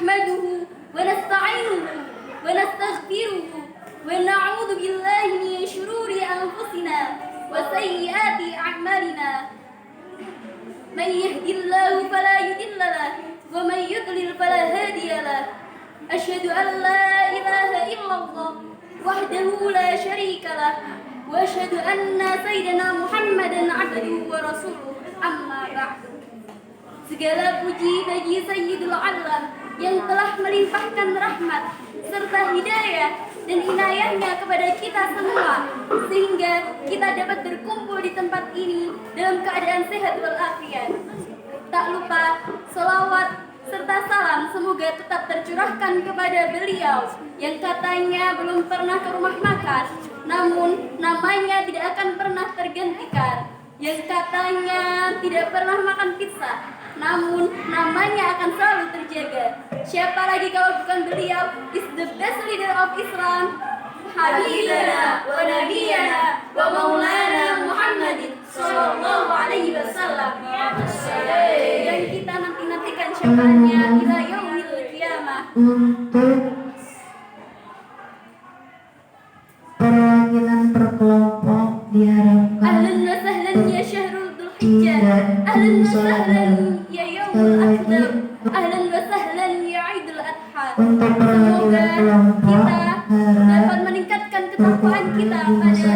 نحمده ونستعينه ونستغفره ونعوذ بالله من شرور أنفسنا وسيئات أعمالنا من يهد الله فلا يضل له ومن يضلل فلا هادي له أشهد أن لا إله إلا الله وحده لا شريك له وأشهد أن سيدنا محمدا عبده ورسوله أما بعد. Segala puji bagi Sayyidul Alam yang telah melimpahkan rahmat serta hidayah dan inayahnya kepada kita semua sehingga kita dapat berkumpul di tempat ini dalam keadaan sehat walafiat. Tak lupa salawat serta salam semoga tetap tercurahkan kepada beliau yang katanya belum pernah ke rumah makan, namun namanya tidak akan pernah tergantikan, yang katanya tidak pernah makan pizza, namun namanya akan selalu terjaga. Siapa lagi kalau bukan beliau, is the best leader of Islam, Habibana wa Nabiyana wa Maulana Muhammadin Sallallahu Alaihi Wasallam, yang kita nanti-nantikan syafaatnya ila yaumil qiyamah. Untuk perwakilan berkelompok diharapkan Ahlan wa sahlan ya syahrul dzulhijjah, ahlan wa sahlan ya yaumul akbar, ahlan wa sahlan ya idul adha. untuk perwakilan kelompok Kita dapat meningkatkan ketakwaan kita pada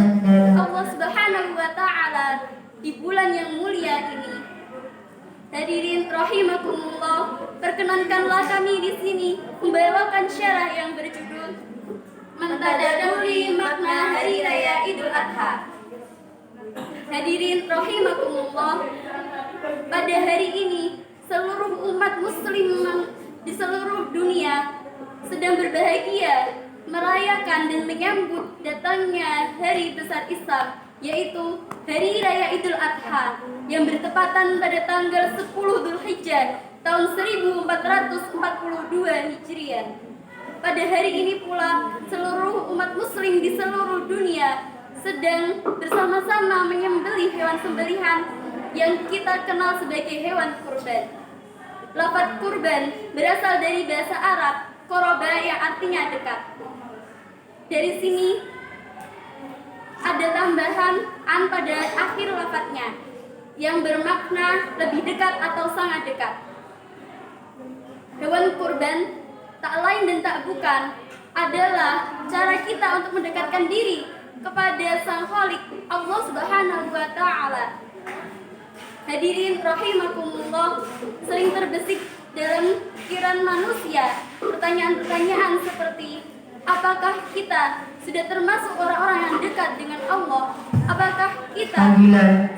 Allah Subhanahu wa taala di bulan yang mulia ini. Hadirin rahimakumullah, perkenankanlah kami di sini membawakan syarah yang berjudul Mentadaburi Makna Hari Raya Idul Adha. Hadirin rahimakumullah, pada hari ini seluruh umat muslim di seluruh dunia sedang berbahagia merayakan dan menyambut datangnya hari besar Islam, yaitu Hari Raya Idul Adha yang bertepatan pada tanggal 10 Dzulhijjah tahun 1442 Hijriah. Pada hari ini pula seluruh umat muslim di seluruh dunia sedang bersama-sama menyembelih hewan sembelihan yang kita kenal sebagai hewan kurban. Lafaz kurban berasal dari bahasa Arab qoroba yang artinya dekat. Dari sini ada tambahan an pada akhir lafaznya yang bermakna lebih dekat atau sangat dekat. Hewan kurban tak lain dan tak bukan adalah cara kita untuk mendekatkan diri kepada Sang Khalik Allah Subhanahu wa taala. Hadirin rahimakumullah, sering terbesit dalam pikiran manusia pertanyaan-pertanyaan seperti apakah kita sudah termasuk orang-orang yang dekat dengan Allah? Apakah kita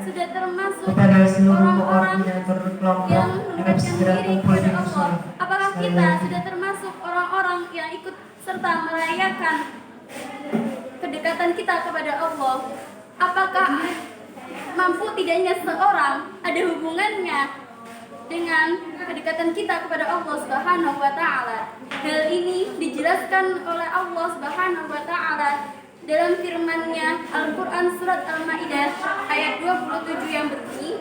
sudah termasuk kepada seluruh orang-orang yang berkelompok yang agar mendekatkan segera diri kumpul di kepada Allah? musola. Apakah kita sudah termasuk orang-orang yang ikut serta merayakan kedekatan kita kepada Allah? Apakah mampu tidaknya seorang ada hubungannya dengan kedekatan kita kepada Allah Subhanahu wa taala? Hal ini dijelaskan oleh Allah Subhanahu wa taala dalam firman-Nya Al-Qur'an surat Al-Maidah ayat 27 yang berbunyi,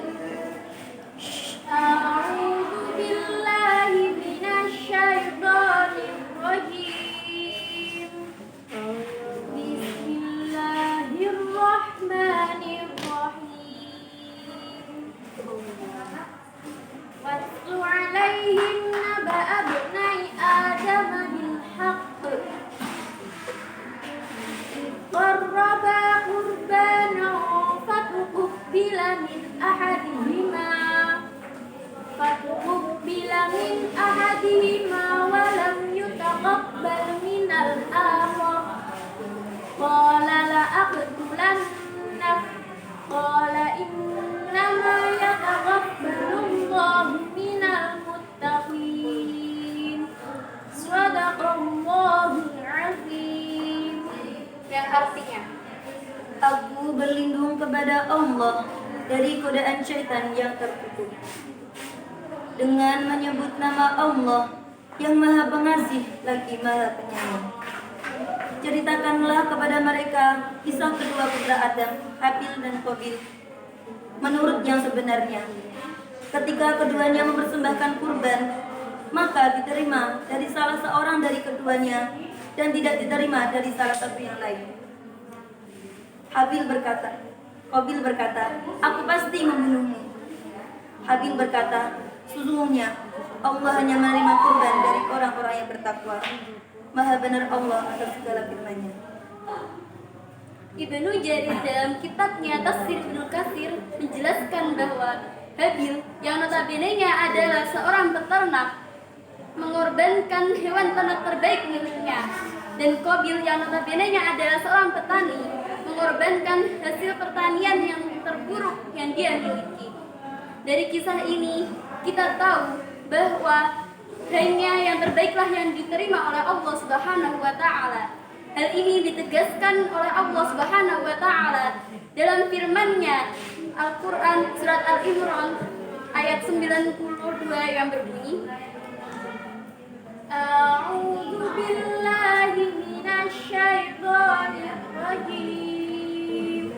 A'udzu billahi minasy syaithanir rajim. Bismillahirrahmanirrahim. Watlu 'alaihim naba'a ibnai Adam bil haqq. Qarraba qurbanan fatuqbila min ahadihima wa lam yutaqabbal minal akhar. Qala la aqtulannak. Qala innama yataqabbalullahu minal muttaqin. Shadaqallahul azim. Yang artinya, aku berlindung kepada Allah dari godaan syaitan yang terkutuk dengan menyebut nama Allah yang Maha Pengasih lagi Maha Penyayang. Ceritakanlah kepada mereka kisah kedua putra Adam, Habil dan Qabil, menurut yang sebenarnya. Ketika keduanya mempersembahkan kurban, maka diterima dari salah seorang dari keduanya dan tidak diterima dari salah satu yang lain. Qabil berkata, aku pasti membunuhmu. Habil berkata, sesungguhnya Allah hanya menerima kurban dari orang-orang yang bertakwa. Maha benar Allah atas segala firman-Nya. Ibnu Jarir dalam kitabnya Tafsir Ibnu Katsir menjelaskan bahwa Habil yang notabene-nya adalah seorang peternak mengorbankan hewan ternak terbaik miliknya, dan Qabil yang notabene-nya adalah seorang petani mengorbankan hasil pertanian yang terburuk yang dia miliki. Dari kisah ini kita tahu bahwa hanya yang terbaiklah yang diterima oleh Allah Subhanahu wa taala. Hal ini ditegaskan oleh Allah Subhanahu wa taala dalam firman-Nya Al-Qur'an surat Al-Imran ayat 92 yang berbunyi, A'udzu billahi minasy syaithanir rajim.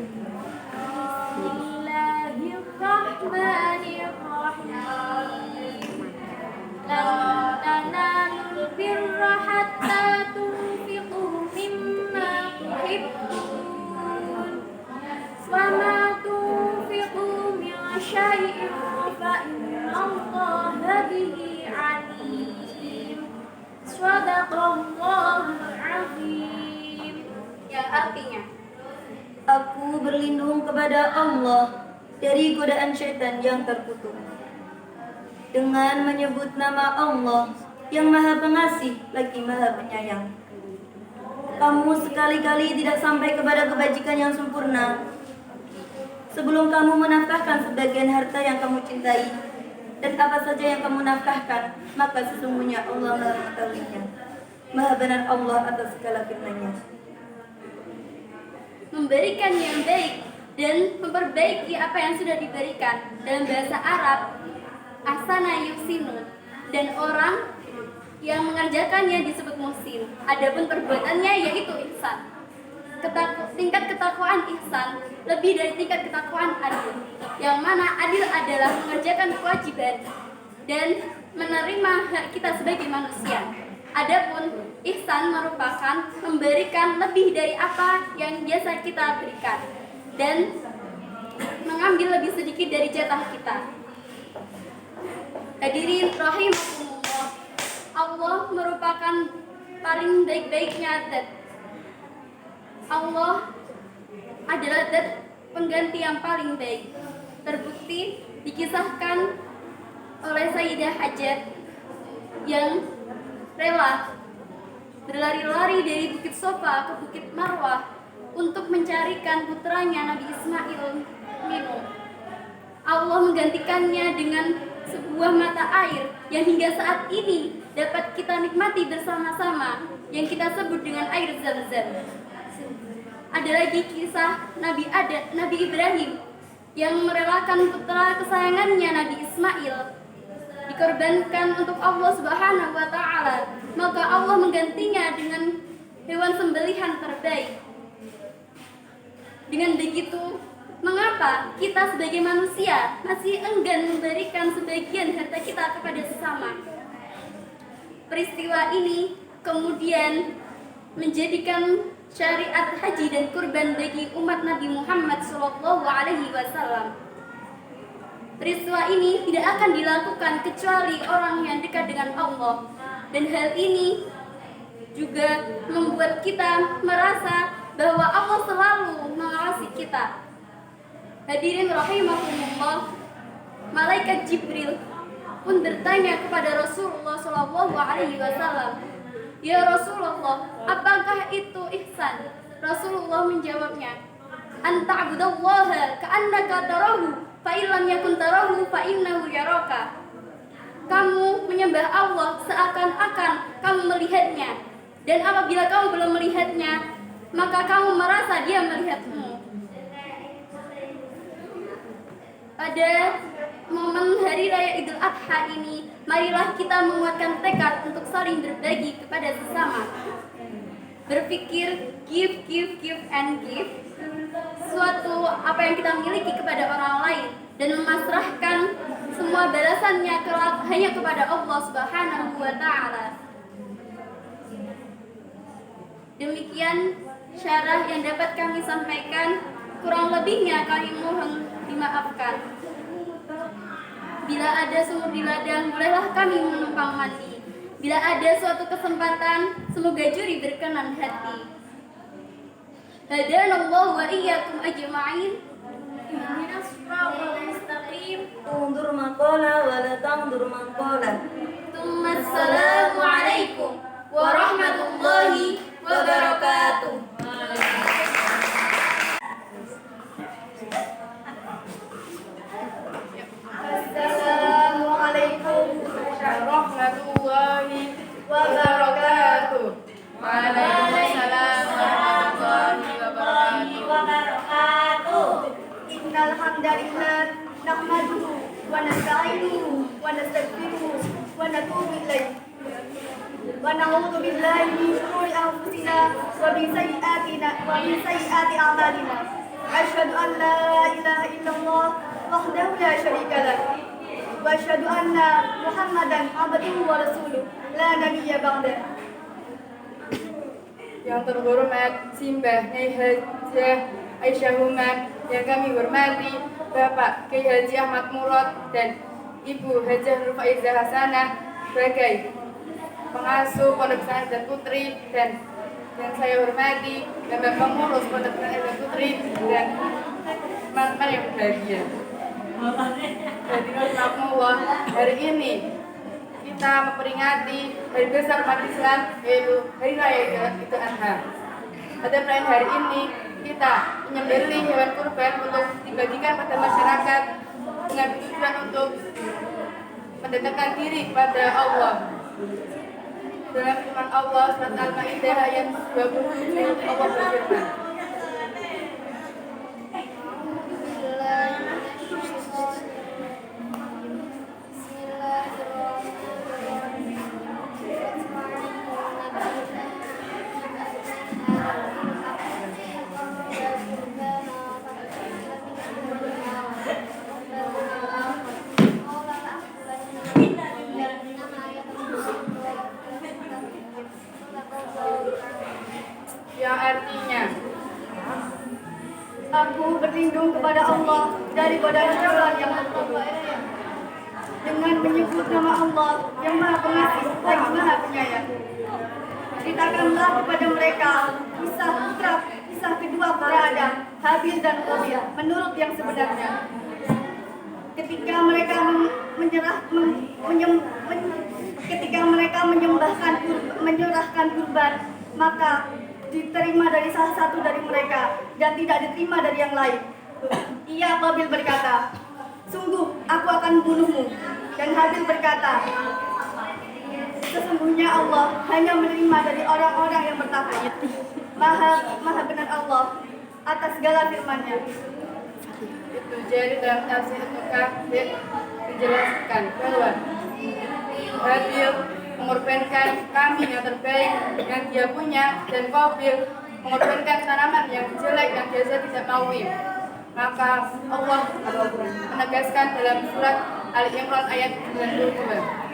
Bismillahirrahmanirrahim. Lan tanalul birra hatta tunfiqu mimma tuhibbun. Wa ma tunfiqu min syai'in fa innallaha bihi alim. Shadaqallahul azim. Yang artinya, Aku berlindung kepada Allah dari godaan syaitan yang terkutuk. Dengan menyebut nama Allah yang Maha Pengasih lagi Maha Penyayang. Kamu sekali-kali tidak sampai kepada kebajikan yang sempurna sebelum kamu menafkahkan sebagian harta yang kamu cintai, dan apa saja yang kamu nafkahkan, maka sesungguhnya Allah Maha mengetahuinya. Maha benar Allah atas segala firman-Nya. memberikan yang baik dan memperbaiki apa yang sudah diberikan. Dalam bahasa Arab, ahsana yuhsinu, dan orang yang mengerjakannya disebut muhsin. Adapun perbuatannya yaitu ihsan. Tingkat ketakwaan ihsan lebih dari tingkat ketakwaan adil, yang mana adil adalah mengerjakan kewajiban dan menerima hak kita sebagai manusia. Adapun ihsan merupakan memberikan lebih dari apa yang biasa kita berikan dan mengambil lebih sedikit dari jatah kita. Hadirin rahimakumullah, Allah merupakan paling baik-baiknya zat. Allah adalah zat pengganti yang paling baik. Terbukti dikisahkan oleh Sayyidah Hajar yang rela berlari-lari dari Bukit Sofa ke Bukit Marwah untuk mencarikan putranya Nabi Ismail minum. Allah menggantikannya dengan sebuah mata air yang hingga saat ini dapat kita nikmati bersama-sama, yang kita sebut dengan air Zam-Zam. Ada lagi kisah Nabi Ibrahim yang merelakan putra kesayangannya Nabi Ismail dikorbankan untuk Allah Subhanahu wa taala, maka Allah menggantinya dengan hewan sembelihan terbaik. Dengan begitu, mengapa kita sebagai manusia masih enggan memberikan sebagian harta kita kepada sesama? Peristiwa ini kemudian menjadikan syariat haji dan kurban bagi umat Nabi Muhammad SAW. Peristiwa ini tidak akan dilakukan kecuali orang yang dekat dengan Allah, dan hal ini juga membuat kita merasa bahwa Allah selalu mengawasi kita. Hadirin rahimakumullah, malaikat Jibril pun bertanya kepada Rasulullah SAW, "Ya Rasulullah, apakah itu ihsan?" Rasulullah menjawabnya, "Anta'budallaha ka'annaka tarahu, fa illam yakun tarahu fa innahu yaraka." Kamu menyembah Allah seakan-akan kamu melihatnya, dan apabila kamu belum melihatnya, maka kamu merasa dia melihatmu. Pada momen Hari Raya Idul Adha ini, marilah kita menguatkan tekad untuk saling berbagi kepada sesama. Berpikir give and give, suatu apa yang kita miliki kepada orang lain, dan memasrahkan Semua balasannya kelak hanya kepada Allah Subhanahu wa Ta'ala. Demikian syarah yang dapat kami sampaikan, kurang lebihnya kami mohon dimaafkan. Bila ada sumur di ladang, bolehlah kami menumpang mandi. Bila ada suatu kesempatan, semoga juri berkenan hati. Hadanallahu wa iyyakum ajma'in. Ihdinas siratal mustaqim. Undur maqala wa la tandur maqala. Assalamualaikum warahmatullahi wabarakatuh. Assalamualaikum warahmatullahi wabarakatuh. Waalaikumsalam warahmatullahi wabarakatuh. Innal hamdalillah nahmaduhu wa nasta'inuhu wa nastaghfiruhu wa natubu ilaih. Wa na'udzu billahi min shururi anfusina wa min sayyiati a'malina. Asyhadu an la ilaha illallah wahdahu la syarika lah. Wa asyhadu anna Muhammadan abduhu wa rasuluh la nabiyya ba'dah. Yang terhormat Simbah Nyai Hajah Aisyah Human, yang kami hormati Bapak Kiai Haji Ahmad Murad dan Ibu Hajah Nurfaizah Hasanah sebagai pengasuh Pondok Pesantren dan Putri, dan yang saya hormati Bapak Pengurus Pondok Pesantren dan Putri dan teman-teman yang berbahagia. Hadirin rahimakumullah, hari ini kita memperingati hari besar umat Islam, yaitu Hari Raya Idul Adha. Pada perayaan hari ini kita menyembelih hewan kurban untuk dibagikan pada masyarakat dengan tujuan untuk mendekatkan diri kepada Allah. Dalam firman Allah surat Al-Maidah ayat 27, Allah berfirman, yang artinya, aku berlindung kepada Allah dari godaan syaitan yang terkutuk dengan menyebut nama Allah yang Maha Pengasih lagi Maha Penyayang. Ceritakanlah kepada mereka kisah kedua para Adam, Habil dan Qabil menurut yang sebenarnya. Ketika mereka menyerahkan kurban, maka diterima dari salah satu dari mereka dan tidak diterima dari yang lain. Ia Qabil berkata, "Sungguh aku akan membunuhmu." Dan Habil berkata, "Sesungguhnya Allah hanya menerima dari orang-orang yang bertakwa." Maha benar Allah atas segala firman-Nya. Itu jadi dalam tafsir Al-Kafir dijelaskan bahwa Habil mengorbankan kambing yang terbaik yang dia punya, dan Qabil mengorbankan tanaman yang jelek yang biasa tidak maui. Maka Allah menegaskan dalam surat Ali Imran ayat 92.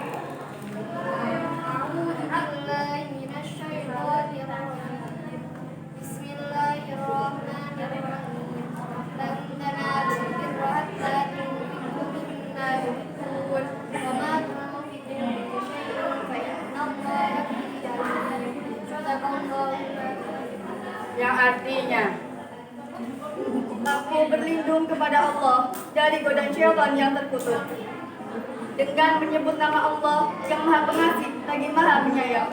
Yang artinya, aku berlindung kepada Allah dari godaan syaitan yang terkutuk dengan menyebut nama Allah yang Maha Pengasih lagi Maha Penyayang.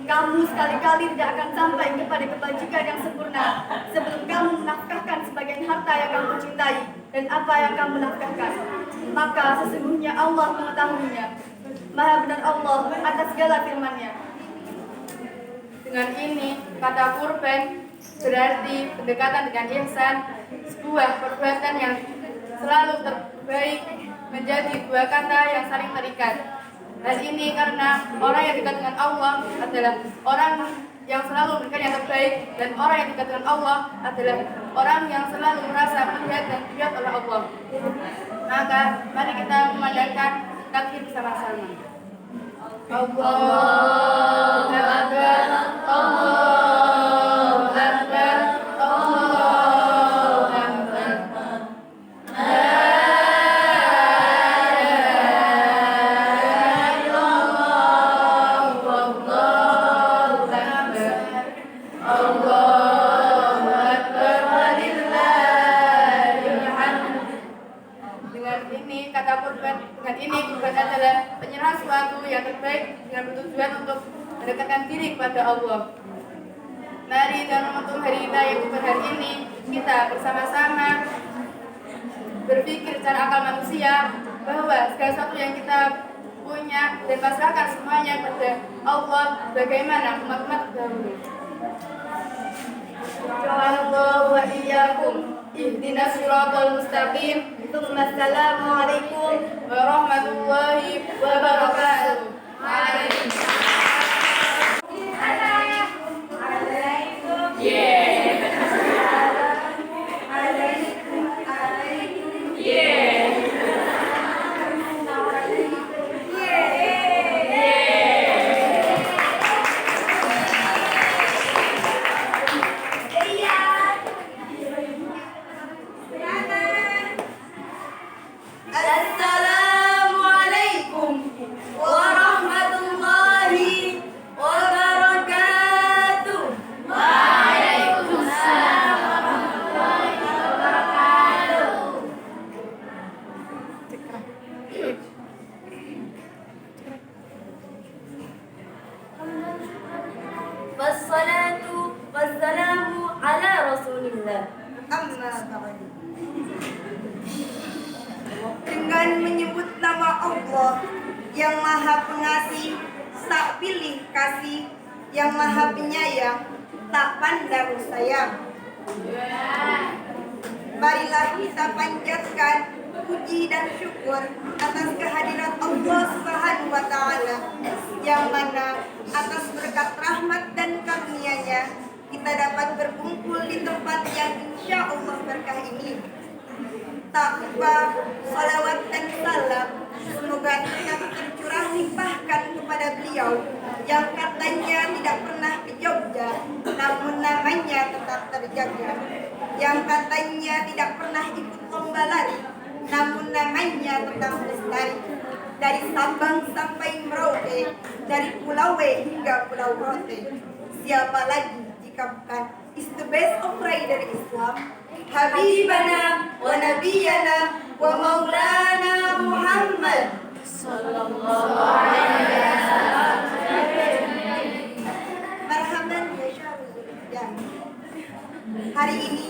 Kamu sekali-kali tidak akan sampai kepada kebajikan yang sempurna sebelum kamu menafkahkan sebagian harta yang kamu cintai dan apa yang kamu nafkahkan. Maka sesungguhnya Allah mengetahuinya. Maha benar Allah atas segala firman-Nya. Dengan ini, kata kurban berarti pendekatan dengan ihsan, sebuah perbuatan yang selalu terbaik menjadi dua kata yang saling terikat. Hal ini karena orang yang dekat dengan Allah adalah orang yang selalu memberikan yang terbaik, dan orang yang dekat dengan Allah adalah orang yang selalu merasa melihat dan dilihat oleh Allah. Maka mari kita memandangkan takbir bersama-sama. Allahu Akbar, Allahu Akbar, Allahu Akbar. Dengan ini kurban adalah penyerahan suatu yang terbaik dengan bertujuan untuk mendekatkan diri kepada Allah. Mari dalam momentum hari raya kurban hari ini kita bersama-sama berpikir secara akal manusia bahwa segala sesuatu yang kita punya dan pasrahkan semuanya kepada Allah bagaimana umat-umat dahulu. Insyaallah wa iyyakum ihdinas siratal mustaqim. Assalamualaikum warahmatullahi wabarakatuh. Assalamualaikum warahmatullahi wabarakatuh. Wassalatu wassalamu ala Rasulillah. Amma ba'du. Dengan menyebut nama Allah yang Maha Pengasih, tak pilih kasih, yang Maha Penyayang, tak pandang sayang. Marilah kita panjatkan puji dan syukur atas kehadiran Allah Subhanahu wa Ta'ala, yang mana atas berkat rahmat dan karunia-Nya kita dapat berkumpul di tempat yang insya Allah berkah ini. Tak lupa salawat dan salam semoga tetap tercurah limpahkan kepada beliau yang katanya tidak pernah ke Jogja, namun namanya tetap terjaga. Yang katanya tidak pernah ikut lomba lari, namun namanya tetap lestari. Dari Sabang sampai Merauke, dari Pulau W hingga Pulau Rote. Siapa lagi jika bukan is the best of rider Islam, Habibana wa Nabiyana wa Maulana Muhammad sallallahu alaihi wasallam. Marhaban ya Syarul. Hari ini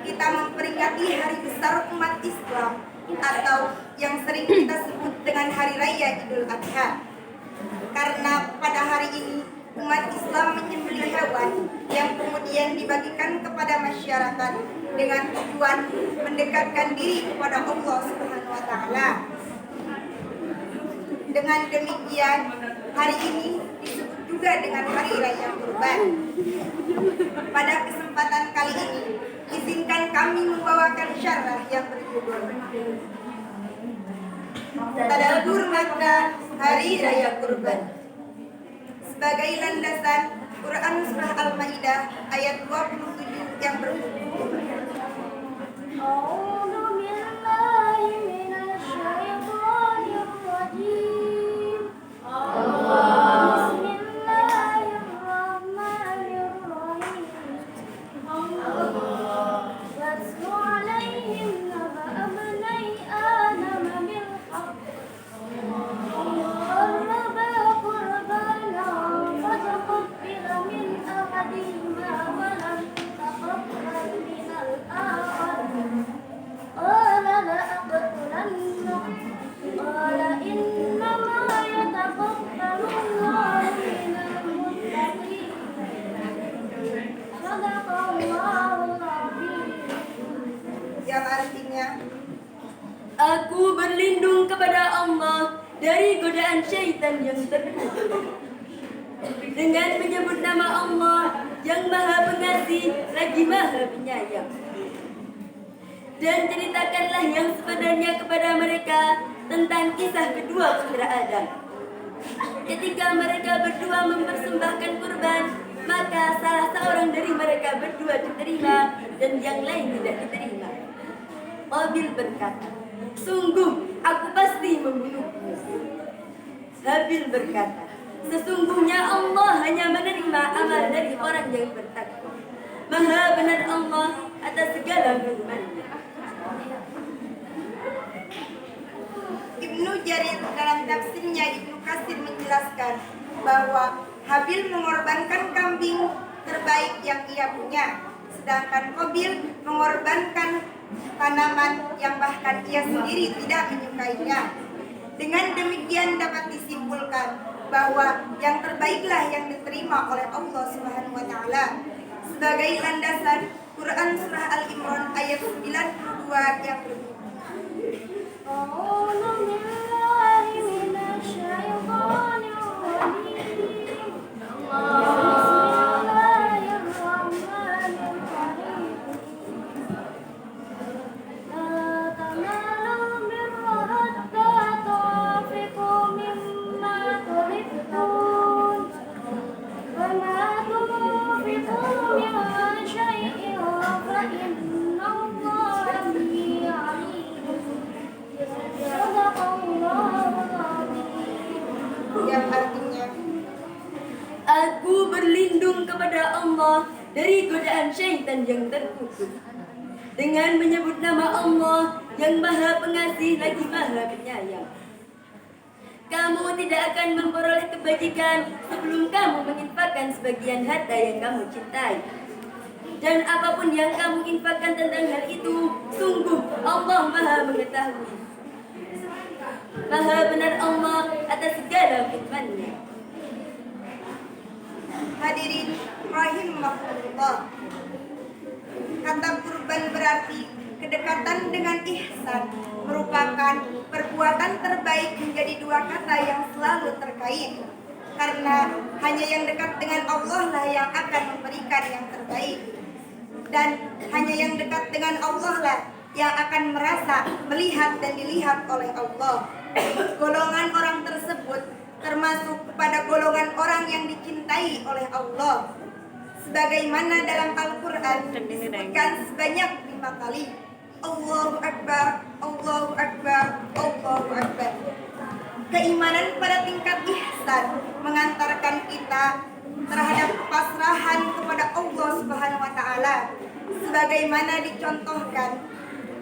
kita memperingati hari besar umat Islam atau yang sering kita sebut dengan Hari Raya Idul Adha. Karena pada hari ini umat Islam menyembelih hewan yang kemudian dibagikan kepada masyarakat dengan tujuan mendekatkan diri kepada Allah Subhanahu wa Ta'ala. Dengan demikian, hari ini disebut juga dengan Hari Raya Kurban. Pada kesempatan kali ini, izinkan kami membawakan syarah yang berjudul Tadabbur Makna Hari Raya Kurban. Sebagai landasan, Quran Surah Al-Maidah ayat 27 yang berbunyi أعوذ بالله من الشيطان الرجيم بسم الله الرحمن الرحيم واتل عليهم نبأ ابني آدم بالحق قربا قربانا فتقبل من أحدهما ولم يتقبل من الآخر قال لأقتلنك قال إنما يتقبل الله من المتقين صدق الله العظيم. yang artinya Aku berlindung kepada Allah dari godaan syaitan yang terkutuk. Dengan menyebut nama Allah yang Maha Pengasih lagi Maha Penyayang. Dan ceritakanlah yang sebenarnya kepada mereka tentang kisah kedua putra Adam. Ketika mereka berdua mempersembahkan kurban, maka salah seorang dari mereka berdua diterima dan yang lain tidak diterima. Qabil berkata, "Sungguh aku pasti membunuhmu." Habil berkata, "Sesungguhnya Allah hanya menerima amal dari orang yang bertakwa. Maha benar Allah atas segala firman-Nya." Ibnu Jarir dalam tafsirnya Ibnu Katsir menjelaskan bahwa Habil mengorbankan kambing terbaik yang ia punya, sedangkan Qabil mengorbankan tanaman yang bahkan ia sendiri tidak menyukainya. Dengan demikian dapat disimpulkan bahwa yang terbaiklah yang diterima oleh Allah Subhanahu wa taala. Sebagai landasan Quran surah Al-Imran ayat 92 yang berbunyi, أعوذ بالله من الشيطان الرجيم بسم الله الرحمن الرحيم لا تنالوا البر حتى تنفقوا مما تحبون وما تنفقوا من شيء فإن الله به عليم صدق الله العظيم. yang artinya, Aku berlindung kepada Allah dari godaan syaitan yang terkutuk dengan menyebut nama Allah yang Maha Pengasih lagi Maha Penyayang. Kamu tidak akan memperoleh kebajikan sebelum kamu menginfakkan sebagian harta yang kamu cintai. Dan apapun yang kamu infakkan tentang hal itu, sungguh Allah Maha mengetahui. Maha benar Allah atas segala firman-Nya. hadirin rahimahullah, kata kurban berarti kedekatan dengan ihsan, merupakan perbuatan terbaik menjadi dua kata yang selalu terkait. Karena hanya yang dekat dengan Allah lah yang akan memberikan yang terbaik. Dan hanya yang dekat dengan Allah lah yang akan merasa, melihat dan dilihat oleh Allah. Golongan orang tersebut termasuk kepada golongan orang yang dicintai oleh Allah. Sebagaimana dalam Al-Quran disebutkan sebanyak 5 kali, Allahu Akbar, Allahu Akbar, Allahu Akbar. Keimanan pada tingkat ihsan mengantarkan kita terhadap pasrahan kepada Allah Subhanahu wa taala, sebagaimana dicontohkan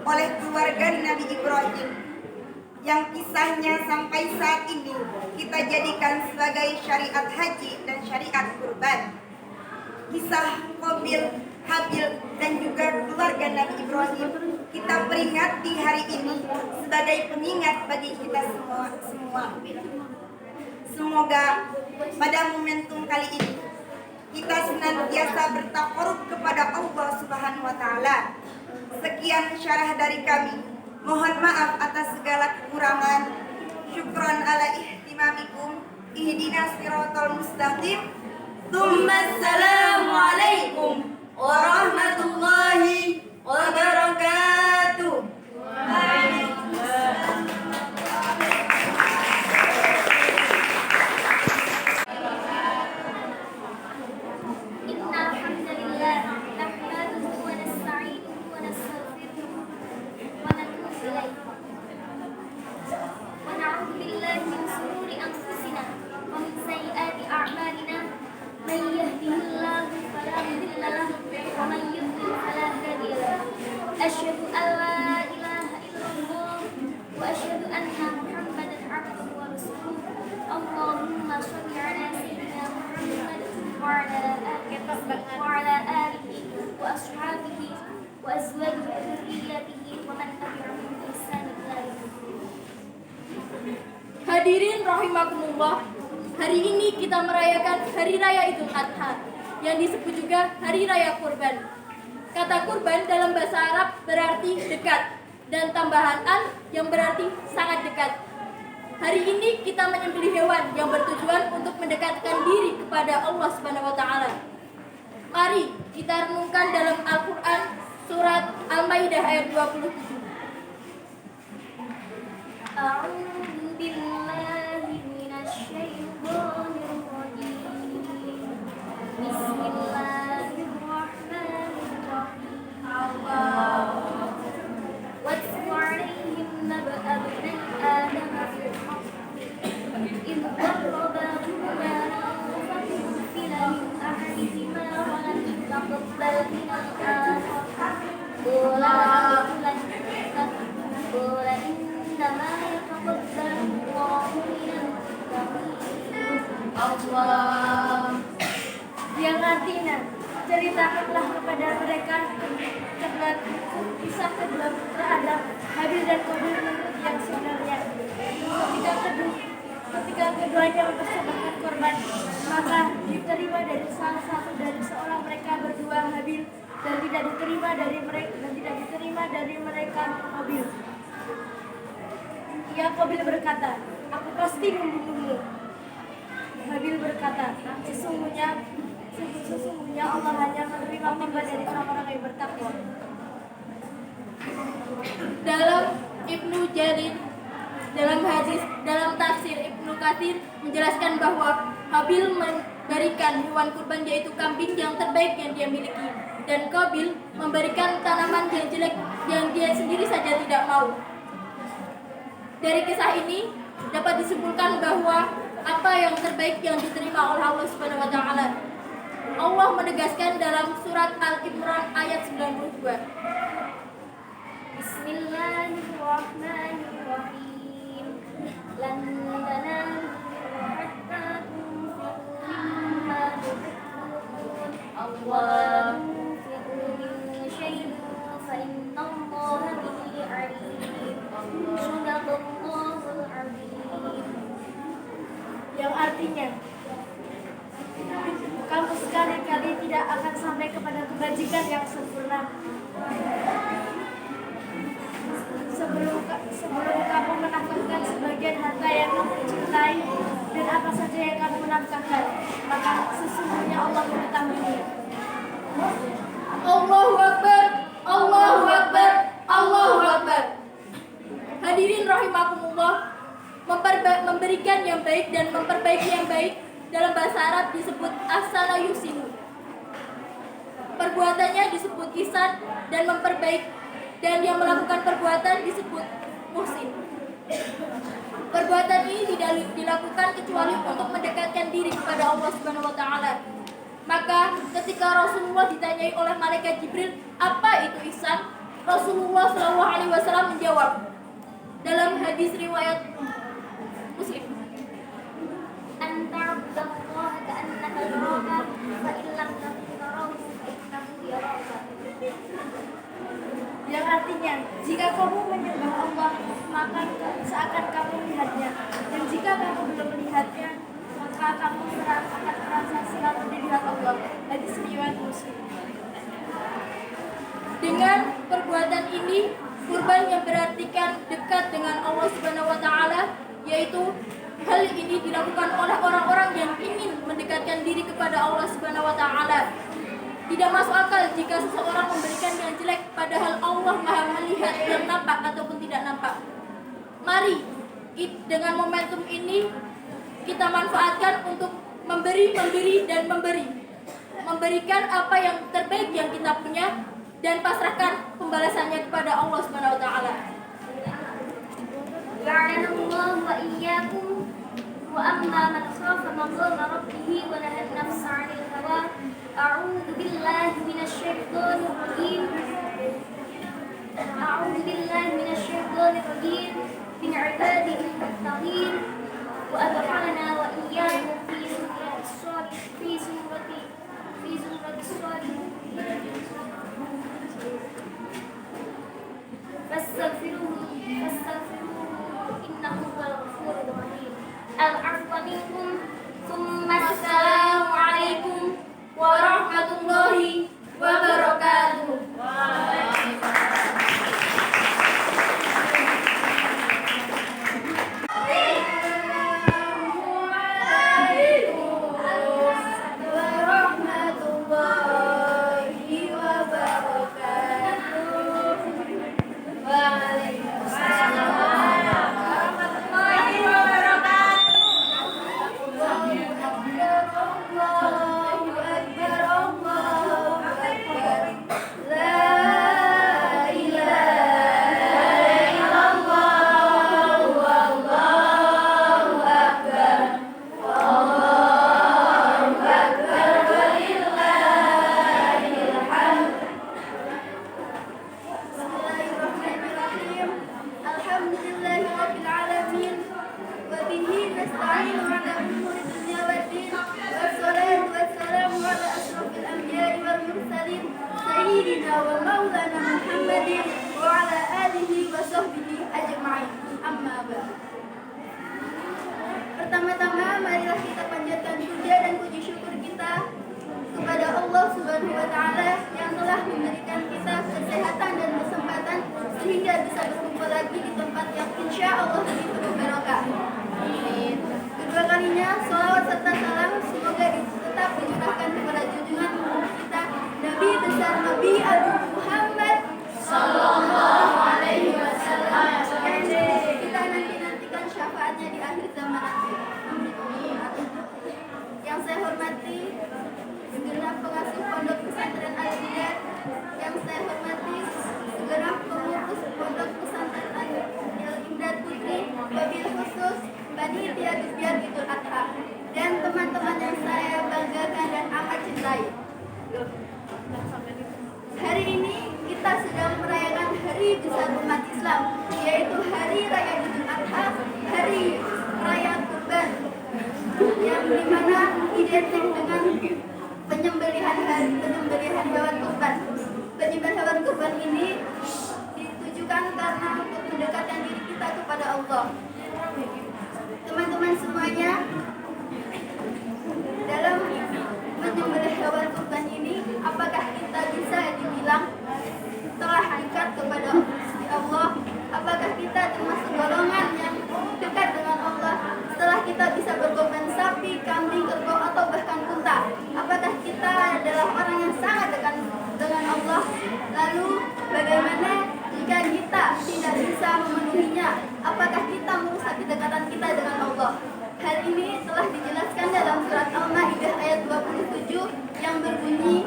oleh keluarga Nabi Ibrahim yang kisahnya sampai saat ini kita jadikan sebagai syariat haji dan syariat kurban. Kisah Qabil, Habil dan juga keluarga Nabi Ibrahim kita peringati hari ini sebagai pengingat bagi kita semua. Semoga pada momentum kali ini kita senantiasa bertakarub kepada Allah Subhanahu wa taala. Sekian syarah dari kami. Mohon maaf atas segala kekurangan. Syukran ala ihtimamikum. Ihdinas siratal mustaqim. Assalamualaikum warahmatullahi wabarakatuh. إن الحمد لله نحمده ونستعينه ونستغفره ونتوب إليه ونعوذ بالله من شرور أنفسنا ومن سيئات أعمالنا من يهده الله فلا مضل له ومن يضلل فلا هادي له أشهد أن لا إله إلا الله وأشهد أن محمدا عبده ورسوله اللهم صل على سيدنا محمد وعلى آله وأصحابه وأزواجه وذريته ومن تبعهم بإحسان إلى يوم الدين. Hadirin rahimakumullah, hari ini kita merayakan Hari Raya Idul Adha yang disebut juga Hari Raya Kurban. Kata kurban dalam bahasa Arab berarti dekat dan tambahan an yang berarti sangat dekat. Hari ini kita menyembelih hewan yang bertujuan untuk mendekatkan diri kepada Allah Subhanahu wa taala. Mari kita renungkan dalam Al-Qur'an surat Al-Maidah ayat 27. A'udzu billahi minasyaitonir rajim. Bismillahirrahmanirrahim. واتل عليهم نبأ ابني آدم بالحق إذ قربا قربانا فتقبل من أحدهما ولم يتقبل من الآخر قال إنما يتقبل الله من المتقين. Allah. Yang artinya, ceritakanlah kepada mereka tentang kisah kedua putra Adam, Habil dan Qabil menurut yang sebenarnya. Ketika keduanya mempersembahkan korban, maka diterima dari salah satu dari seorang mereka berdua Habil dan tidak diterima dari mereka Qabil. Ya Qabil berkata, aku pasti membunuhmu. Habil berkata, sesungguhnya Allah hanya menerima korban dari orang-orang yang bertakwa. Dalam Ibnu Jarir, dalam tafsir Ibnu Katsir menjelaskan bahwa Habil memberikan hewan kurban yaitu kambing yang terbaik yang dia miliki, dan Qabil memberikan tanaman yang jelek yang dia sendiri saja tidak mau. Dari kisah ini dapat disimpulkan bahwa apa yang terbaik yang diterima oleh Allah Subhanahu wa taala. Allah menegaskan dalam surat Al-Imran ayat 92. Bismillahirrahmanirrahim. Lan tanalu hatta tunfiqu mimma tuhibbun. Allah tunfiqu min syai'in fa innallaha bihi alim. Sadaqallahul azim. Yang artinya, kamu sekali-kali tidak akan sampai kepada kebajikan yang sempurna sebelum kamu menafkahkan sebagian harta yang kamu cintai, dan apa saja yang kamu menafkahkan, maka sesungguhnya Allah mengetahuinya. Allahu Akbar, Allahu Akbar, Allahu Akbar. Hadirin rahimakumullah, memberikan yang baik dan memperbaiki yang baik dalam bahasa Arab disebut ahsana yusinu. Perbuatannya disebut ihsan dan memperbaik, dan yang melakukan perbuatan disebut muhsin. Perbuatan ini tidak dilakukan kecuali untuk mendekatkan diri kepada Allah Subhanahu wa taala. Maka ketika Rasulullah ditanyai oleh malaikat Jibril, apa itu ihsan? Rasulullah SAW menjawab dalam hadis riwayat Muslim, Anta abdallaha ka'annaka taraka fa in lam takun tarahu fa innahu yaraka. yang artinya, jika kamu menyembah Allah, maka seakan kamu melihatnya, dan jika kamu belum melihatnya, maka kamu akan merasa selalu dilihat Allah. Hadis riwayat Muslim. Dengan perbuatan ini, kurban yang berartikan dekat dengan Allah Subhanahu wa taala, yaitu hal ini dilakukan oleh orang-orang yang ingin mendekatkan diri kepada Allah Subhanahu wa taala. Tidak masuk akal jika seseorang memberikan yang jelek padahal Allah Maha melihat yang nampak ataupun tidak nampak. Mari dengan momentum ini kita manfaatkan untuk memberi, dan memberi. Memberikan apa yang terbaik yang kita punya dan pasrahkan pembalasannya kepada Allah Subhanahu wa taala. Ya'lanallahu wa iyyakum wa amma man khafa maqama rabbih wa nahaa an-nafsa 'anil hawa. A'udzu billahi minasyaitonir rajim. A'udzu billahi minasyaitonir rajim. Min 'ibadihil muttaqin wa adkhalna wa iyyakum fi zumratis shalihin. Fastaghfiruhu innahu huwal ghafurur rahim. Al-'afwa minkum thumma assalamu alaikum warahmatullahi wabarakatuh. Assalamualaikum saya hormati segenap pengasuh Pondok Pesantren Al-Hidayah, yang saya hormati segenap pengurus Pondok Pesantren Al-Imdad Putri, wabil khusus Panitia Gus Idul Adha, dan teman-teman yang saya banggakan dan amat cintai. Hari ini kita sedang merayakan hari besar umat Islam, yaitu Hari Raya Idul Adha, Hari Raya Kurban, yang dimana identik dengan penyembelihan hewan kurban. Penyembelihan hewan kurban ini ditujukan karena untuk mendekatkan diri kita kepada Allah. Teman-teman semuanya, dalam menyembelih hewan kurban ini, apakah kita bisa dibilang telah dekat kepada Allah? Apakah kita termasuk golongan yang dekat dengan Allah setelah kita bisa berkorban sapi, kambing, kerbau, atau bahkan unta? Apakah kita adalah orang yang sangat dekat dengan Allah? Lalu bagaimana jika kita tidak bisa memenuhinya? Apakah kita merusak kedekatan kita dengan Allah? Hal ini telah dijelaskan dalam surat Al-Maidah ayat 27 yang berbunyi,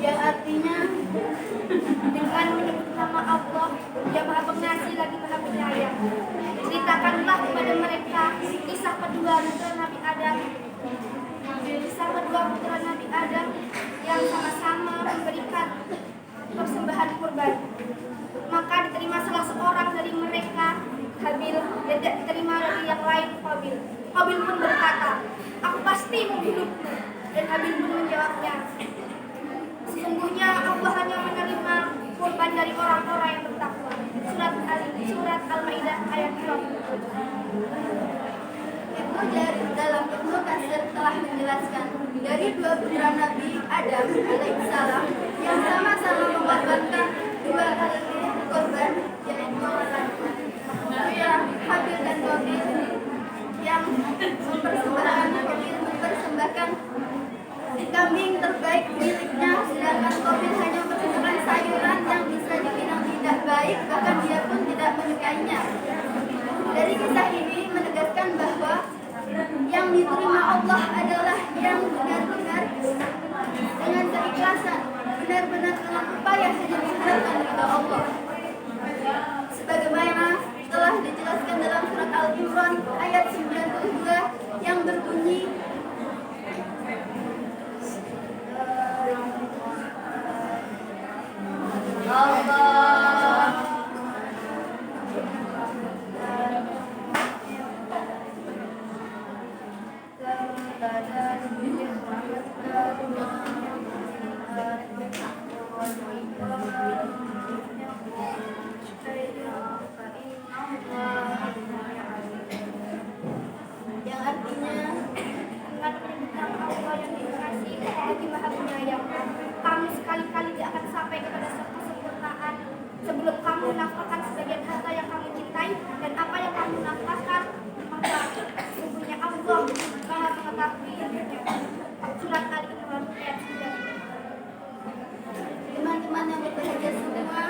yang artinya Dengan menyebut nama Allah yang Maha Pengasih lagi Maha Penyayang, ceritakanlah kepada mereka kisah kedua putra Nabi Adam yang sama-sama memberikan persembahan kurban. Maka diterima salah seorang dari mereka, Habil, dan tidak diterima dari yang lain, Qabil. Qabil pun berkata, "Aku pasti membunuhmu." Dan Habil pun menjawabnya, "Sesungguhnya Allah hanya menerima kurban dari orang-orang yang bertakwa." Surat Al-Maidah ayat 27. Ibnu Jarir dalam Ibnu Katsir telah menjelaskan dari dua putra Nabi Adam alaihissalam yang sama-sama mengorbankan dua kali korban, yaitu putra Habil dan Qabil, yang mempersembahkan kambing terbaik miliknya, sedangkan Qabil hanya mempersembahkan sayuran yang bisa dibilang tidak baik, bahkan dia pun tidak menyukainya. Dari kisah ini menegaskan bahwa yang diterima Allah adalah yang benar-benar dengan keikhlasan, benar-benar dengan upaya hanya mengharapkan ridha Allah. Sebagaimana telah dijelaskan dalam surat Al-Imran ayat 92 yang berbunyi, Allah yang artinya Dengan menyebut nama Allah yang dikasihi lagi Maha Penyayang, kamu sekali-kali tidak akan sampai kepada kesempurnaan sebelum kamu menafkahkan sebagian harta yang kamu cintai, dan apa yang kamu nafkahkan, maka sesungguhnya Allah Maha mengetahui. Surat Al-Imran ayat 9. teman-teman yang berbahagia semua,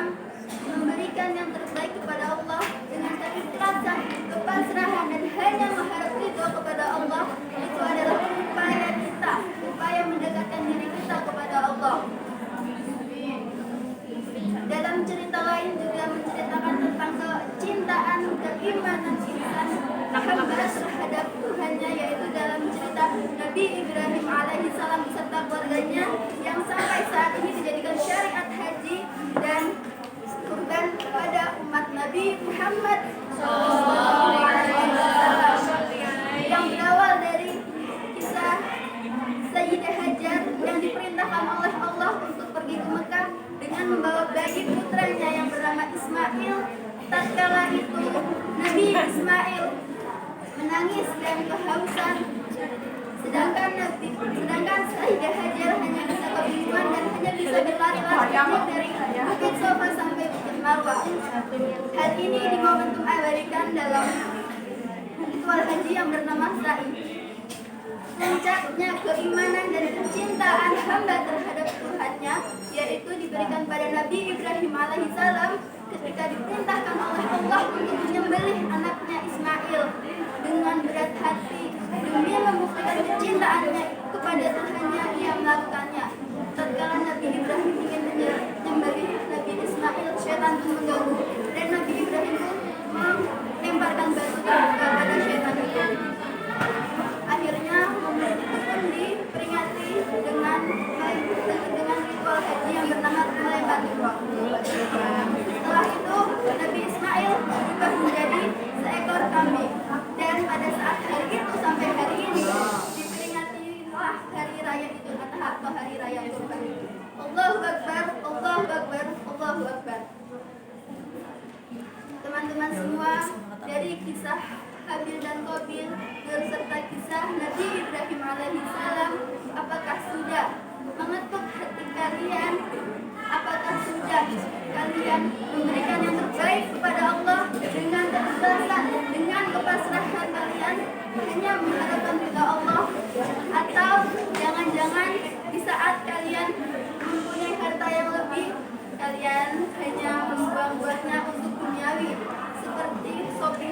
memberikan yang terbaik kepada Allah dengan keikhlasan, kepasrahan, dan hanya mengharap ridho kepada Allah, itu adalah upaya kita, upaya mendekatkan diri kita kepada Allah. Dalam cerita lain juga menceritakan tentang kecintaan, keimanan insan hamba terhadap Tuhannya, yaitu dalam cerita Nabi Ibrahim alaihissalam beserta keluarganya yang sampai saat ini dijadikan syariat haji dan kurban kepada umat Nabi Muhammad SAW, yang berawal dari Hal ini dimomentum abadikan dalam ritual haji yang bernama sa'i. Puncaknya keimanan dan kecintaan hamba terhadap Tuhannya, yaitu diberikan pada Nabi Ibrahim alaihissalam ketika diperintahkan oleh Allah untuk menyembelih anaknya Ismail dengan berat hati demi membuktikan kecintaannya kepada Tuhannya. Ia melakukannya. Tatkala Nabi Ibrahim ingin menyembelih Nabi Ismail, syaitan pun mengganggu dan Nabi Ibrahim pun melemparkan batu kepada syaitan itu. Akhirnya momen itu pun diperingati dengan ritual haji yang bernama melempar jumroh. Setelah itu Nabi Ismail berubah menjadi seekor kambing, dan pada saat hari itu sampai hari ini diperingatilah hari raya Idul Adha atau hari raya Kurban. Allahu Akbar, Allahu Akbar, Allahu Akbar. Teman-teman semua, dari kisah Habil dan Qabil beserta kisah Nabi Ibrahim alaihissalam, apakah sudah mengetuk hati kalian? Apakah sudah kalian memberikan yang terbaik kepada Allah dengan keikhlasan, dengan kepasrahan kalian hanya mengharapkan ridha Allah? Atau jangan-jangan di saat kalian mempunyai harta yang lebih, kalian hanya membuang-buangnya untuk duniawi, seperti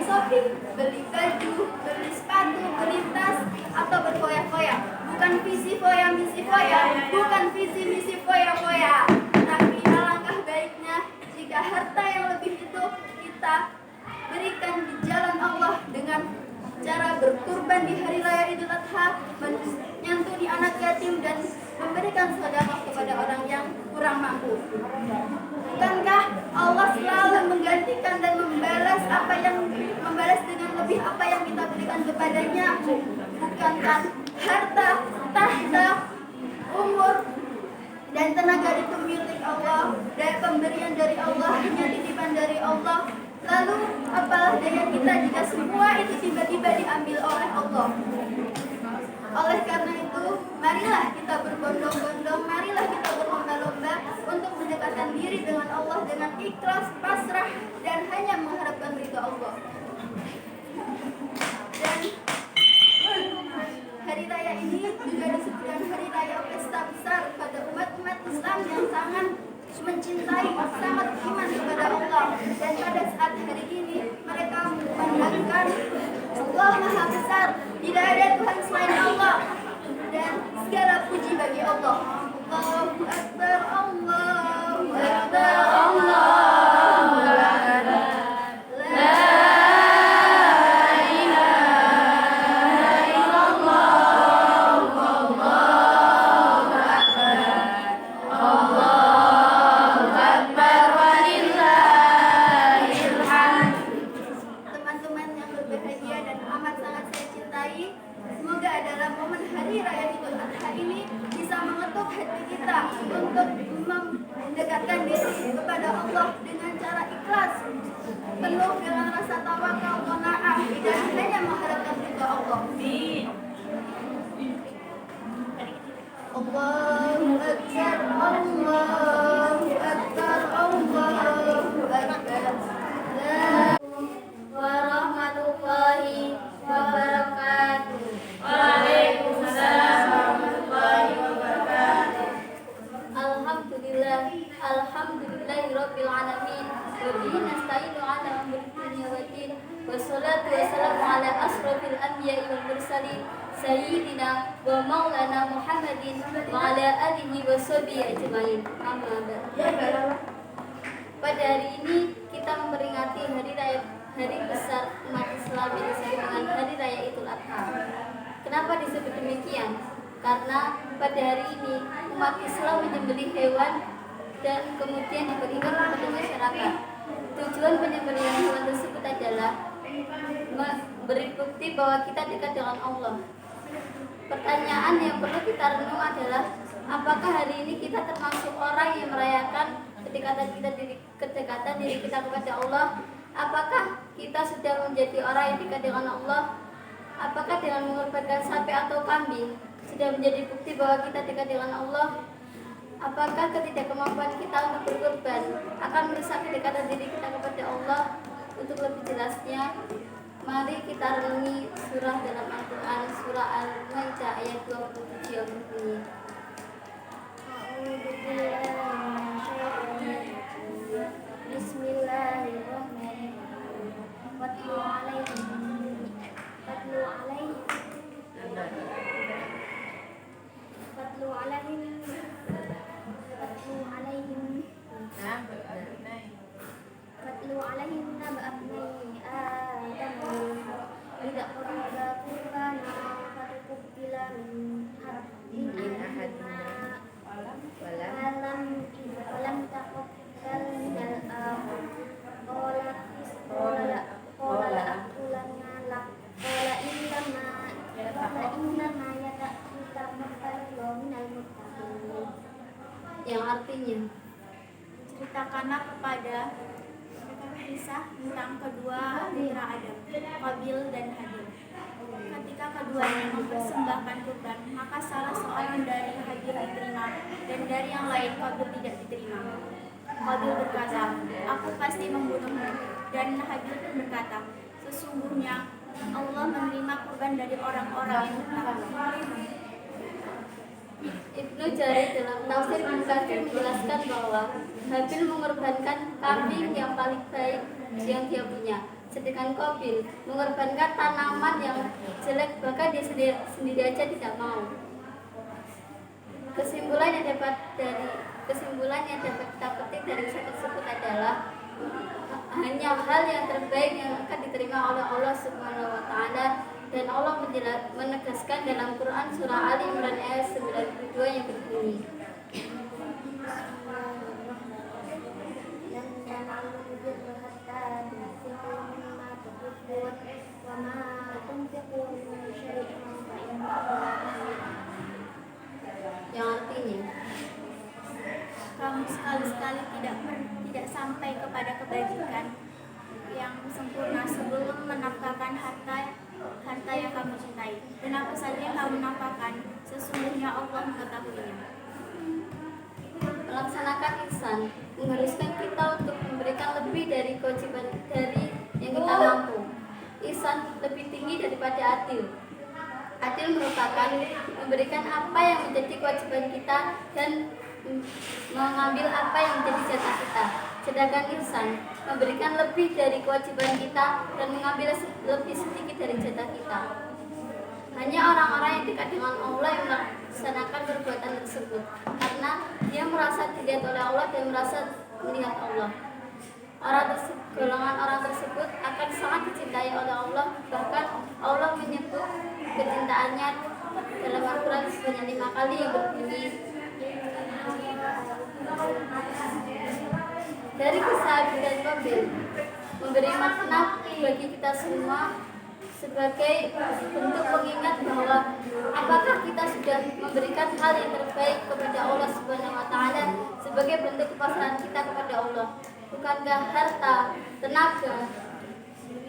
shopping, beli baju, beli sepatu, beli tas, atau berfoya-foya? Bukan visi foya misi foya, bukan visi misi foya-foya. Tapi alangkah baiknya jika harta yang lebih itu kita berikan di jalan Allah dengan cara berkurban di hari raya Idul Adha, menyantuni anak yatim, dan memberikan sedekah kepada orang yang kurang mampu. Bukankah Allah selalu menggantikan dan membalas dengan lebih apa yang kita berikan kepadanya? Bukankah harta, tahta, umur, dan tenaga itu milik Allah, dan pemberian dari Allah, hanya titipan dari Allah? Lalu apalah daya kita jika semua itu tiba-tiba diambil oleh Allah? Oleh karena itu, marilah kita berbondong-bondong, marilah kita berlomba-lomba untuk mendekatkan diri dengan Allah dengan ikhlas, pasrah, dan hanya mengharapkan ridha Allah. Dan hari raya ini juga disebutkan hari raya pesta besar pada umat-umat Islam yang sangat mencintai, sangat iman kepada Allah. Dan pada saat hari ini mereka memandangkan Allah Maha Besar, tidak ada Tuhan selain Allah, dan segala puji bagi Allah. Allahu Akbar, Allahu Akbar, Allahu Akbar. La ilaha illallah, Allahu Akbar, Allahu Akbar, walillahil hamd. Teman-teman yang berbahagia dan amat sangat saya cintai, semoga dalam momen hari raya Idul Adha ini bisa mengetuk hati kita untuk mendekatkan diri kepada Allah dengan cara ikhlas, penuh dengan rasa tawakal, qanaah, dan hanya mengharapkan ridha Allah. Allahu Akbar, Allahu Akbar, Allahu Akbar. Warahmatullahi wabarakatuh. Waalaikumsalam warahmatullahi wabarakatuh. Alhamdulillahirabbil alamin. Wa bihi nasta'inu ala umuri dunya waddin. Wassalatu wassalamu ala asrofil anbiya'i wal mursalin sayyidina wa maulana Muhammadin wa ala alihi wa sahbihi ajmain. Amma ba'd. Pada hari ini kita memperingati hari besar umat Islam yang disebut dengan hari raya Idul Adha. Kenapa disebut demikian? Karena pada hari ini umat Islam menyembelih hewan dan kemudian diberikan kepada masyarakat. Tujuan penyembelihan hewan tersebut adalah memberi bukti bahwa kita dekat dengan Allah. Pertanyaan yang perlu kita renung adalah, apakah hari ini kita termasuk orang yang merayakan kedekatan diri kita kepada Allah? Apakah kita sudah menjadi orang yang dekat dengan Allah? Apakah dengan mengorbankan sapi atau kambing sudah menjadi bukti bahwa kita dekat dengan Allah? Apakah ketidakmampuan kita untuk berkorban akan merusak kedekatan diri kita kepada Allah? Untuk lebih jelasnya, mari kita renungi surah dalam Al-Quran, surah Al-Maidah ayat 27 yang berbunyi, Bismillahirrahmanirrahim. Watlu alaihim Watlu alaihim Watlu alaihim Watlu alaihim Watlu alaihim naba abnai Adam Tidak qurba qurbana Fatukubbila min ahadina Walam taqabbal minal akhar Qala la'aqulanna lak Qala innama yataqabbalu minal muttaqin. Yang artinya, Ceritakanlah kepada kisah tentang kedua putra Adam, Qabil dan Habil. Ketika keduanya mempersembahkan kurban, maka salah seorang dari Habil diterima dan dari yang lain Qabil tidak diterima. Qabil berkata, aku pasti membunuhmu. Dan Habil pun berkata, sesungguhnya Allah menerima kurban dari orang-orang yang bertakwa. Ibnu Jarir dalam tafsir Ibnu Katsir menjelaskan bahwa Habil mengorbankan kambing yang paling baik yang dia punya, sedangkan Qabil mengorbankan tanaman yang jelek, bahkan dia sendiri aja tidak mau. Kesimpulan yang dapat kita petik dari kisah tersebut adalah hanya hal yang terbaik yang akan diterima oleh Allah Subhanahu wa taala, dan Allah menegaskan dalam Quran surah Ali Imran ayat 92 yang berbunyi, yang artinya Kamu sekali-sekali tidak sampai kepada kebajikan yang sempurna sebelum menafkahkan harta yang kamu cintai. Dan apa saja yang kamu nafkahkan, sesungguhnya Allah mengetahuinya. melaksanakan ihsan mengharuskan kita untuk memberikan lebih dari kewajiban dari yang kita mampu. Ihsan lebih tinggi daripada adil. Adil merupakan memberikan apa yang menjadi kewajiban kita dan mengambil apa yang menjadi jatah kita. Sedangkan ihsan memberikan lebih dari kewajiban kita dan mengambil lebih sedikit dari jatah kita. Hanya orang-orang yang dekat dengan Allah yang melaksanakan perbuatan tersebut, karena dia merasa dilihat oleh Allah dan merasa melihat Allah. Golongan orang tersebut akan sangat dicintai oleh Allah. Bahkan Allah menyebut kecintaannya dalam Al-Quran sebanyak 5 kali yang berbunyi, dari kisah Habil dan Qabil memberi makna bagi kita semua sebagai bentuk pengingat bahwa apakah kita sudah memberikan hal yang terbaik kepada Allah Subhanahu wa taala sebagai bentuk kepasrahan kita kepada Allah. Bukankah harta, tenaga,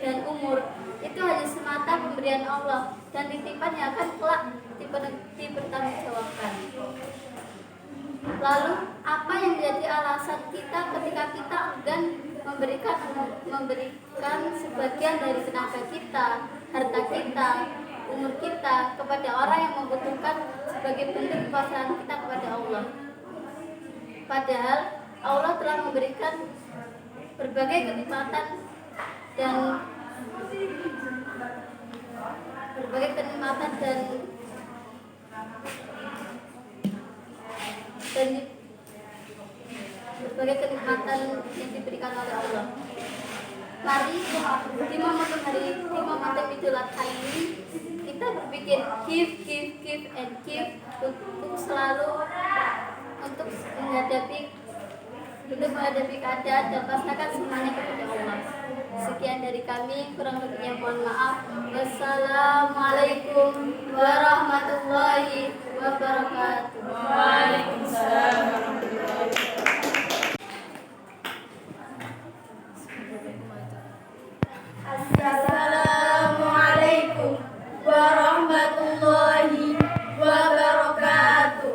dan umur itu hanya semata pemberian Allah dan titipan yang akan kelak dipertanggungjawabkan. Lalu apa yang menjadi alasan kita ketika kita enggan memberikan sebagian dari tenaga kita, harta kita, umur kita kepada orang yang membutuhkan sebagai bentuk kepasrahan kita kepada Allah? Padahal Allah telah memberikan berbagai kenikmatan dan berbagai kenikmatan yang diberikan oleh Allah. Mari di momentum Idul Adha ini kita berpikir give and give untuk selalu menghadapi keadaan dan pasrahkan semuanya kepada Allah. Sekian dari kami, kurang lebihnya mohon maaf. Wassalamualaikum warahmatullahi wabarakatuh. Waalaikumsalam warahmatullahi wabarakatuh. Assalamualaikum warahmatullahi wabarakatuh.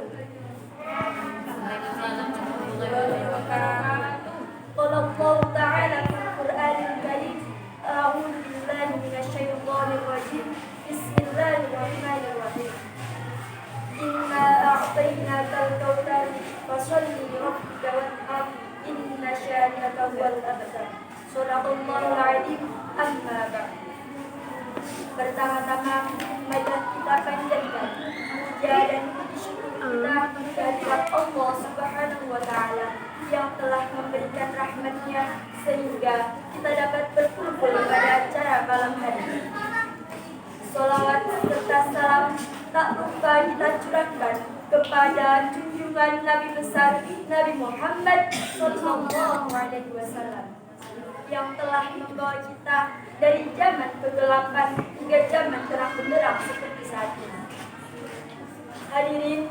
li'annaka huwal abtar. Shadaqallahul adzim. Amma ba'd. Pertama-tama marilah kita panjatkan puja dan puji syukur kita kehadirat Allah Subhanahu wa taala yang telah memberikan rahmat-Nya sehingga kita dapat berkumpul pada acara malam hari. Sholawat serta salam tak lupa kita curahkan kepada junjungan Nabi besar Nabi Muhammad Sallallahu Alaihi Wasallam yang telah membawa kita dari zaman kegelapan hingga zaman terang benderang seperti saat ini. Hadirin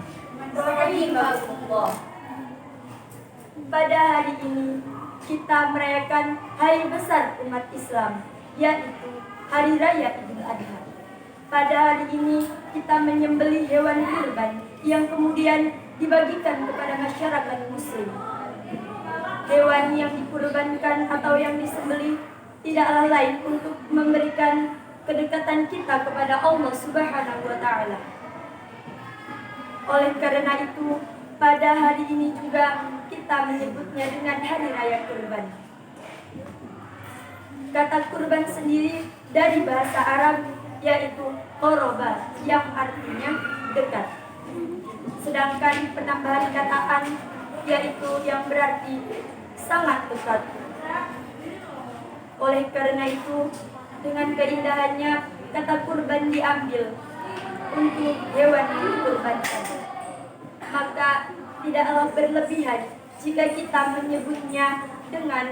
rahimahullah. Pada hari ini kita merayakan hari besar umat Islam, yaitu Hari Raya Idul Adha. Pada hari ini kita menyembelih hewan kurban yang kemudian dibagikan kepada masyarakat muslim. Hewan yang dikurbankan atau yang disembelih tidaklah lain untuk memberikan kedekatan kita kepada Allah Subhanahu wa taala. Oleh karena itu, pada hari ini juga kita menyebutnya dengan Hari Raya Kurban. Kata kurban sendiri dari bahasa Arab yaitu qoroba yang artinya dekat. Sedangkan penambahan kata an yaitu yang berarti sangat dekat. Oleh karena itu, dengan keindahannya kata kurban diambil untuk hewan yang dikurbankan. Maka tidaklah berlebihan jika kita menyebutnya dengan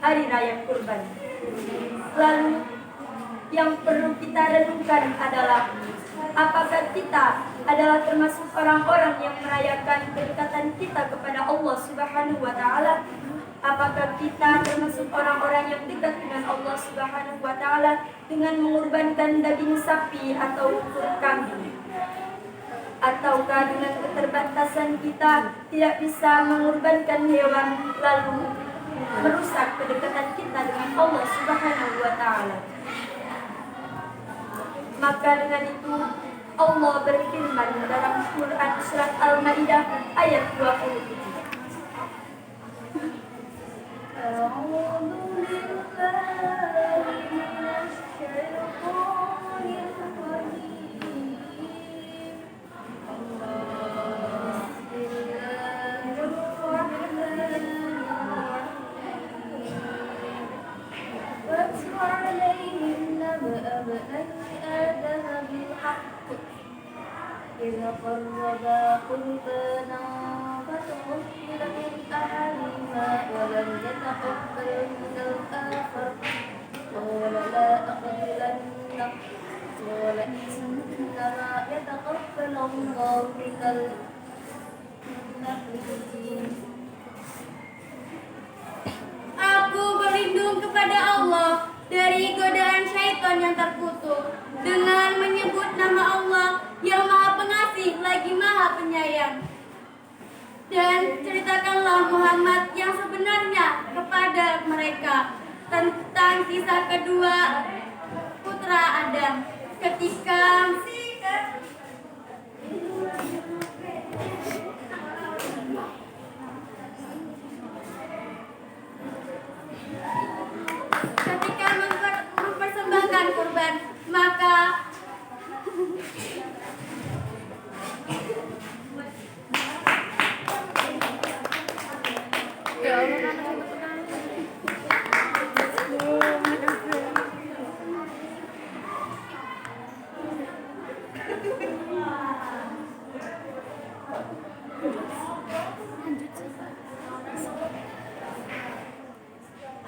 Hari Raya Kurban. Lalu yang perlu kita renungkan adalah apakah kita adalah termasuk orang-orang yang merayakan kedekatan kita kepada Allah Subhanahu wa taala? Apakah kita termasuk orang-orang yang dekat dengan Allah Subhanahu wa taala dengan mengorbankan daging sapi atau kurban kambing? Ataukah dengan keterbatasan kita tidak bisa mengorbankan hewan lalu merusak kedekatan kita dengan Allah Subhanahu wa taala? Maka dengan itu Allah berfirman dalam Quran surat Al-Maidah ayat 27. إذا قربا قربانا فتقبل من أحدهما ولم يتقبل من الآخر قال لا أقتلنك قال إنما يتقبل الله من المتقين. Aku berlindung kepada Allah dari godaan syaitan yang terkutuk dengan menyebut nama Allah yang Maha Pengasih lagi Maha Penyayang. Dan ceritakanlah Muhammad yang sebenarnya kepada mereka tentang kisah kedua putra Adam ketika mempersembahkan kurban, maka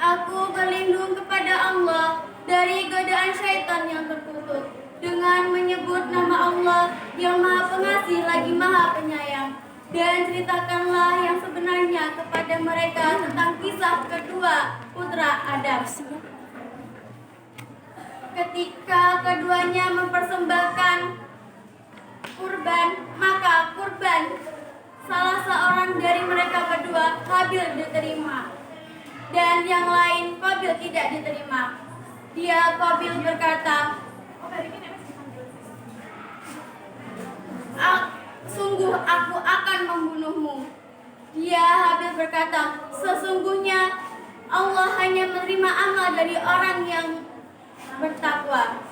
aku berlindung kepada Allah dari godaan syaitan yang terkutuk dengan menyebut nama Allah yang Maha Pengasih lagi Maha Penyayang. Dan ceritakanlah yang sebenarnya kepada mereka tentang kisah kedua putra Adam. Ketika keduanya mempersembahkan kurban, maka kurban salah seorang dari mereka berdua Habil diterima dan yang lain Qabil tidak diterima. Dia Qabil berkata, sungguh aku akan membunuhmu. Dia Habil berkata, sesungguhnya Allah hanya menerima amal dari orang yang bertakwa.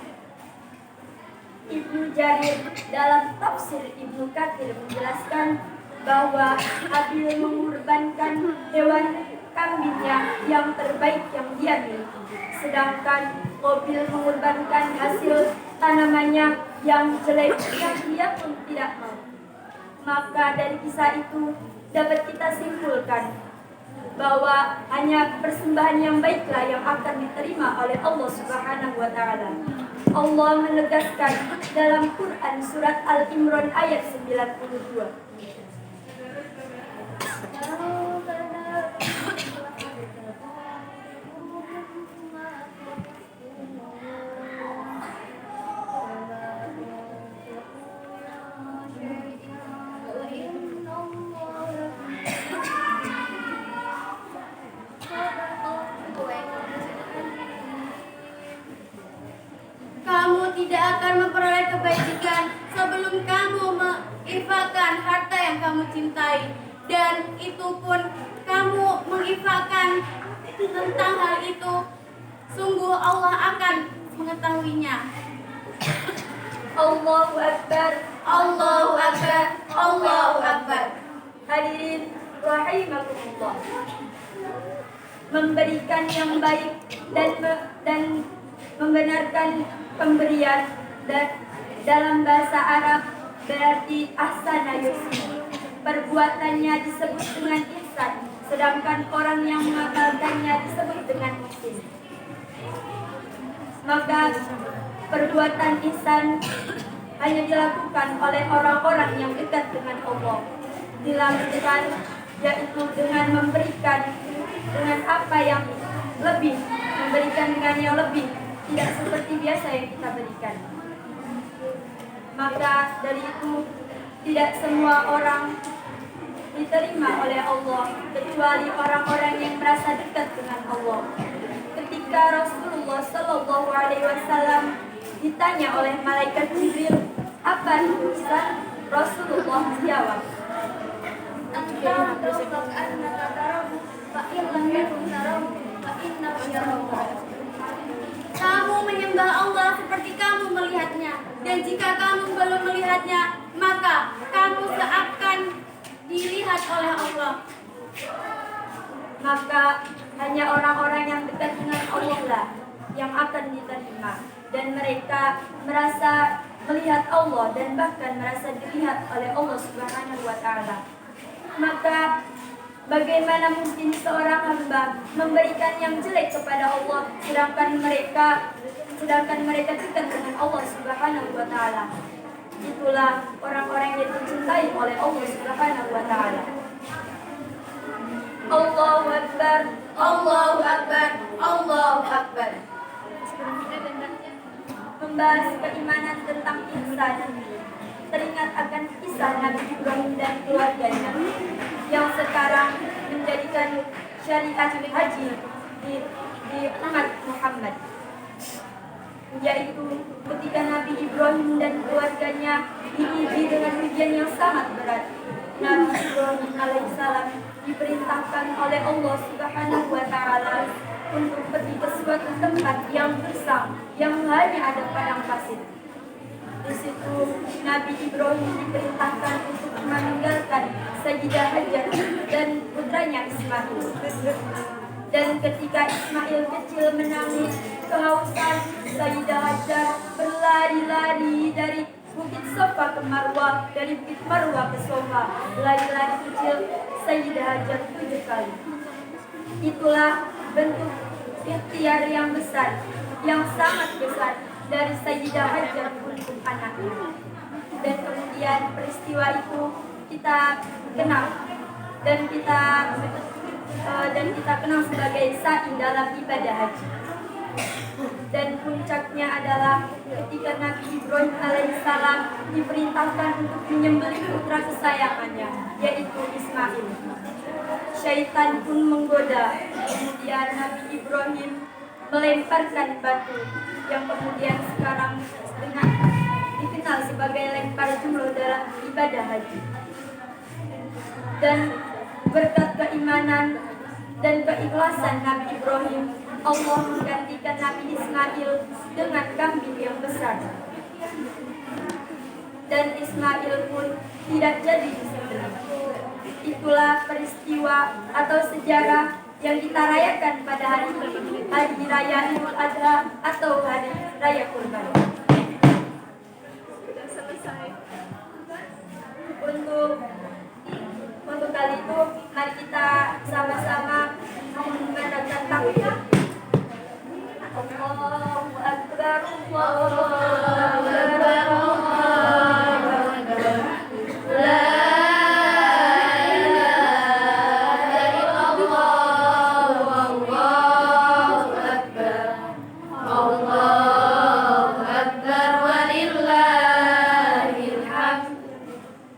Ibnu Jarir dalam tafsir Ibnu Katsir menjelaskan bahwa Habil mengorbankan hewan kambingnya yang terbaik yang dia miliki, sedangkan Qabil mengorbankan hasil tanamannya yang jelek yang dia pun tidak mau. Maka dari kisah itu dapat kita simpulkan bahwa hanya persembahan yang baiklah yang akan diterima oleh Allah Subhanahu wa taala. Allah menegaskan dalam Quran surat Al-Imran ayat 92. Kamu tidak akan memperoleh kebajikan sebelum kamu menginfakkan harta yang kamu cintai, dan itu pun kamu menginfakkan tentang hal itu, sungguh Allah akan mengetahuinya. Allahu Akbar, Allahu Akbar, Allahu Akbar. hadirin rahimakumullah. Memberikan yang baik dan membenarkan pemberian dan dalam bahasa Arab berarti ahsana yuhsin. Perbuatannya disebut dengan ihsan, sedangkan orang yang mengamalkannya disebut dengan muhsin. Maka perbuatan ihsan hanya dilakukan oleh orang-orang yang dekat dengan Allah. Dilakukan yaitu dengan memberikan dengan apa yang lebih, memberikan dengan yang lebih, tidak seperti biasa yang kita berikan. Maka dari itu tidak semua orang diterima oleh Allah kecuali orang-orang yang merasa dekat dengan Allah. Ketika Rasulullah Shallallahu Alaihi Wasallam ditanya oleh malaikat Jibril, apa urusan? Rasulullah jawab, Kamu menyembah Allah seperti kamu melihatnya, dan jika kamu belum melihatnya, maka kamu seakan dilihat oleh Allah. maka hanya orang-orang yang dekat dengan Allah lah yang akan diterima, dan mereka merasa melihat Allah dan bahkan merasa dilihat oleh Allah Subhanahu wa taala. Maka bagaimana mungkin seorang hamba memberikan yang jelek kepada Allah sedangkan mereka dekat dengan Allah Subhanahu wa taala. Itulah orang-orang yang dicintai oleh Allah Subhanahu wa taala. Allahu Akbar, Allahu Akbar, Allahu Akbar. Membahas keimanan tentang ihsan, teringat akan kisah Nabi Ibrahim dan keluarganya yang sekarang menjadikan syariat haji di umat Muhammad, yaitu ketika Nabi Ibrahim dan keluarganya diuji dengan ujian yang sangat berat. Nabi Ibrahim alaihissalam diperintahkan oleh Allah Subhanahu wa taala untuk pergi ke suatu tempat yang gersang yang hanya ada padang pasir. Di situ Nabi Ibrahim diperintahkan untuk meninggalkan Sayyidah Hajar dan putranya Ismail. Dan ketika Ismail kecil menangis kehausan, Sayyidah Hajar berlari-lari dari Bukit Safa ke Marwah, dari Bukit Marwah ke Safa, lari-lari kecil Sayyidah Hajar 7 kali. Itulah bentuk ikhtiar yang besar, yang sangat besar dari Sayyidah Hajar untuk anaknya. Dan kemudian peristiwa itu kita kenal dan kita kenal sebagai sa'i dalam ibadah haji. Dan puncaknya adalah ketika Nabi Ibrahim alaihissalam diperintahkan untuk menyembelih putra kesayangannya, yaitu Ismail. Syaitan pun menggoda. Kemudian Nabi Ibrahim melemparkan batu yang kemudian sekarang dikenal sebagai lempar jumroh dalam ibadah haji. Dan berkat keimanan dan keikhlasan Nabi Ibrahim, Allah menggantikan Nabi Ismail dengan kambing yang besar. Dan Ismail pun tidak jadi disembelih. Itulah peristiwa atau sejarah yang kita rayakan pada hari ini, Hari Raya Idul Adha atau Hari Raya Kurban. Sudah selesai. Untuk kali itu, mari kita sama-sama mengumandangkan takbir. Allahu Akbar, Allahu Akbar, Allahu Akbar. La ilaha illallah, Allahu Akbar, Allahu Akbar, walillahil hamd.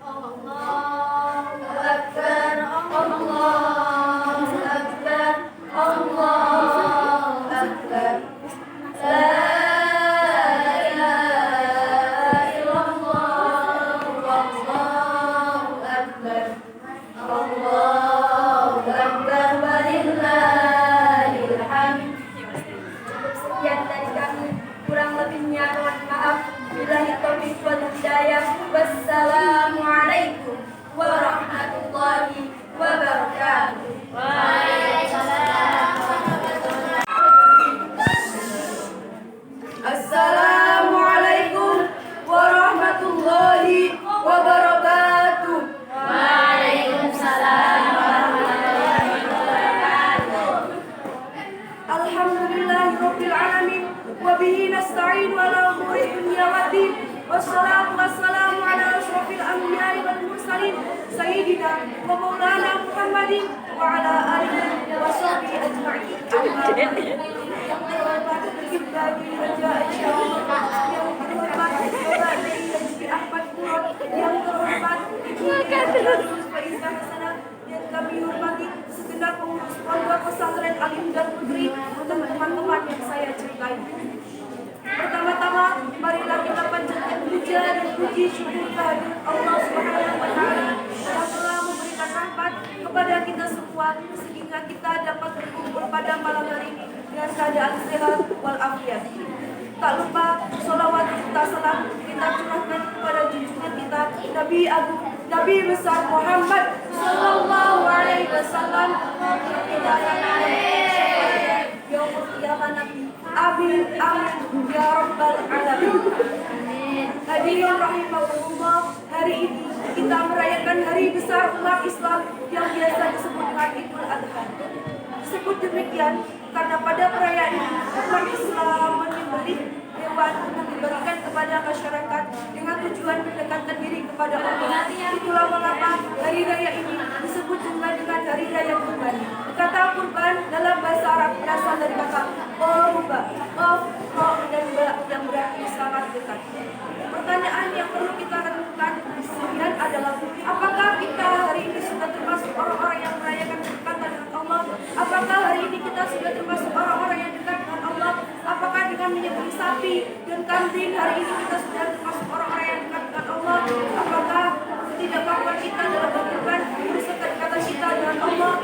Allahu Akbar, Allahu Akbar, Allahu Akbar. La ilaha illallah, Allahu Akbar, Allahu Akbar, walillahil hamd. Cukup sekian dari kami, kurang lebihnya mohon maaf. Billahi taufiq wal hidayah. Wassalamualaikum warahmatullahi wabarakatuh. Assalamualaikum warahmatullahi wabarakatuh. Alhamdulillahirabbil alamin wa bihi nasta'in wa la umuri dunya waddin. Wassalatu wassalamu ala asyrafil anbiya'i wal mursalin sayyidina wa maulana Muhammadin wa ala alihi wa sahbihi ajma'in. Yang terhormat Ibadi Raja Insyaallah, yang terhormat Bapak Dai Haji Ahmad Murad, yang terhormat Ibu Yusuf Faizah Hasanah, yang kami hormati segenap pengurus pondok pesantren Alim dan Putri, dan teman-teman yang saya cintai. Pertama-tama, marilah kita panjatkan puja dan puji syukur kehadirat Allah Subhanahu wa Ta'ala yang telah memberikan rahmat kepada kita semua sehingga kita dapat berkumpul pada malam hari ini dengan keadaan sehat walafiat. Tak lupa sholawat serta salam kita curahkan kepada junjungan kita Nabi Agung, Nabi besar Muhammad Sallallahu Alaihi Wasallam. Amin amin ya rabbal alamin. Hadirin rahimahullah, hari ini kita merayakan hari besar umat Islam yang biasa disebut dengan Idul Adha. Disebut demikian karena pada perayaan ini umat Islam menyembelih hewan untuk diberikan kepada masyarakat dengan tujuan mendekatkan diri kepada Allah. Itulah mengapa hari raya ini disebut juga dengan hari raya kurban. Kata kurban dalam bahasa Arab berasal dari kata qurba, qaf, qa dan ba yang berarti sangat dekat. Pertanyaan yang perlu kita renungkan kemudian adalah apakah kita hari ini sudah termasuk orang-orang yang merayakan kedekatan dengan Allah? Apakah hari ini kita sudah termasuk orang-orang yang dekat dengan Allah? Apakah dengan menyembelih sapi dan kambing hari ini kita sudah termasuk orang-orang yang dekat dengan Allah? Apakah ketidakmampuan kita dalam berkorban merusak kedekatan kita dengan Allah?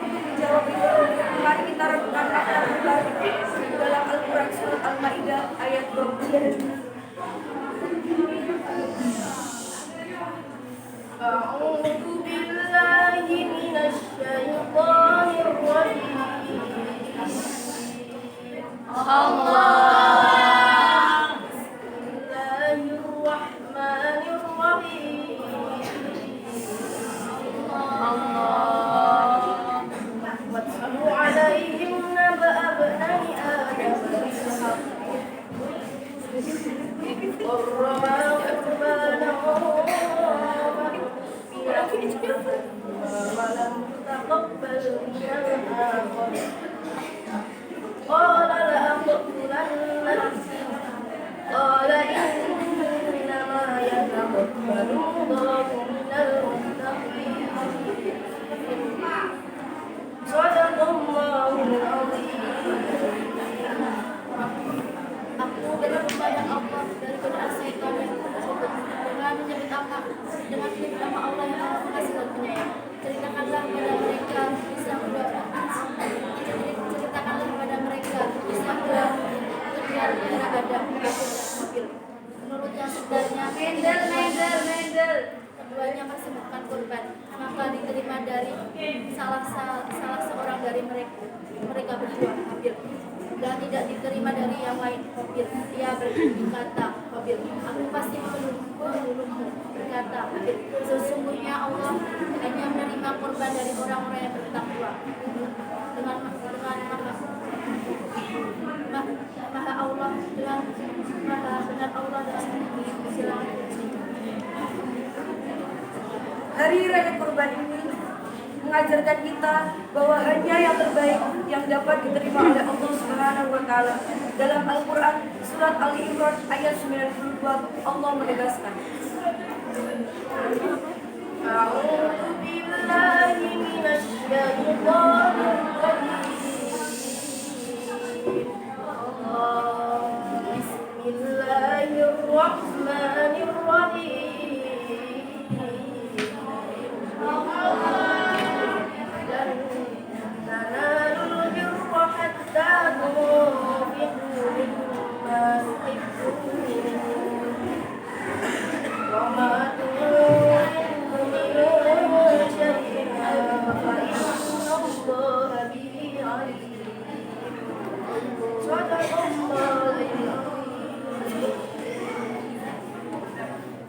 Untuk menjawab itu, mari kita renungkan apa yang terbaru dalam Al-Quran surat Al-Maidah ayat 27. A'udzu billahi minasy syaithanir rajim. Allah. Bismillahirrahmanirrahim. Allah. Watlu alaihim naba'a bani Adam bilhaq. Qurraba qurbanan ولم تقبل من الآخر قال لأقتلنك قال إنما يتقبل الله من المتقين صدق الله العظيم. Aku berdoa kepada Allah dari godaan syaitan yang tersebut dengan menyebut nama Allah yang Maha Pengasih dan Penyayang. Ceritakanlah kepada mereka kisah kedua daerah ada mobil. Menurut yang sebenarnya Mendel keduanya persembahkan kurban, maka diterima dari salah seorang dari mereka berdua, Habil, dan tidak diterima dari yang lain, Habil. Ia berkata, Habil, aku pasti membunuhmu. Berkata Habil, sesungguhnya Allah hanya menerima kurban dari orang-orang yang bertakwa. Dengan maha Allah, dengan maha benar Allah dalam silang. Hari Raya Kurban ini mengajarkan kita bahwa hanya yang terbaik yang dapat diterima oleh Allah Subhanahu wa taala. Dalam Al-Qur'an surat Ali Imran ayat 92 Allah menegaskan, A'udzu billahi minasy syaithanir rajim. Bismillahirrahmanirrahim.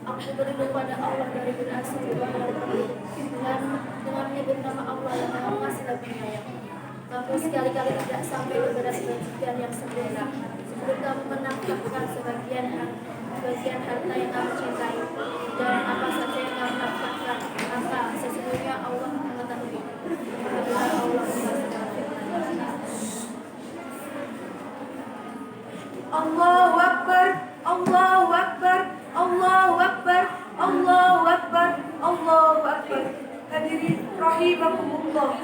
Aku berlindung pada Allah dari binasa dengan menyebut nama Allah yang Maha Pengasih dan Penyayang. Kamu sekali-kali tidak sampai kepada sebagian yang sempurna sebelum kamu menafkahkan sebagian harta yang kamu cintai, dan apa saja yang kamu nafkahkan, maka sesungguhnya Allah mengetahui. Allahu Akbar, Allahu Akbar, Allahu Akbar, Allahu Akbar, Allahu Akbar. Hadirin rahimakumullah.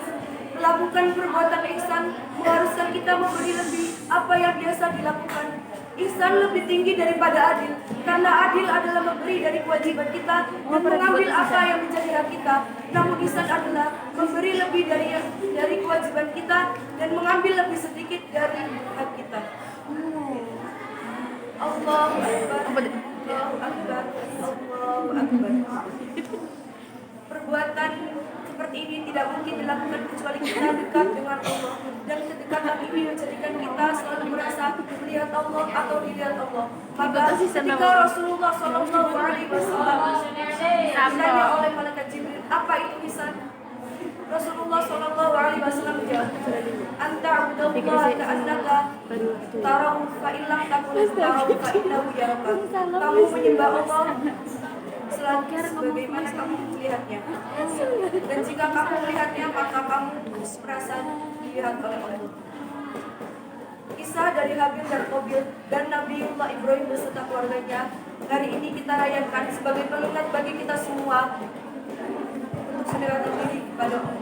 Melakukan perbuatan ihsan mengharuskan kita memberi lebih apa yang biasa dilakukan. Ihsan lebih tinggi daripada adil, karena adil adalah memberi dari kewajiban kita dan mengambil apa yang menjadi hak kita. Namun ihsan adalah memberi lebih dari kewajiban kita dan mengambil lebih sedikit dari hak kita. Allahu Akbar, Allahu Akbar, Allahu Akbar. Perbuatan seperti ini tidak mungkin dilakukan kecuali kita dekat dengan Allah, dan kedekatan ini menjadikan kita selalu merasa melihat Allah atau dilihat Allah. Maka ketika Rasulullah Shallallahu Alaihi Wasallam ditanya oleh malaikat Jibril, apa itu ihsan? Rasulullah Shallallahu Alaihi Wasallam menjawab, Anta abdullah ka'annaka tarahu fa illam takun tarahu fa innahu yaraka. Kamu menyembah Allah sebagaimana kamu melihatnya, dan jika kamu melihatnya maka kamu merasa dilihat oleh Allah. Kisah dari Habil dan Qabil dan Nabiullah Ibrahim beserta keluarganya hari ini kita rayakan sebagai pengingat bagi kita semua untuk mendekatkan diri kepada Allah.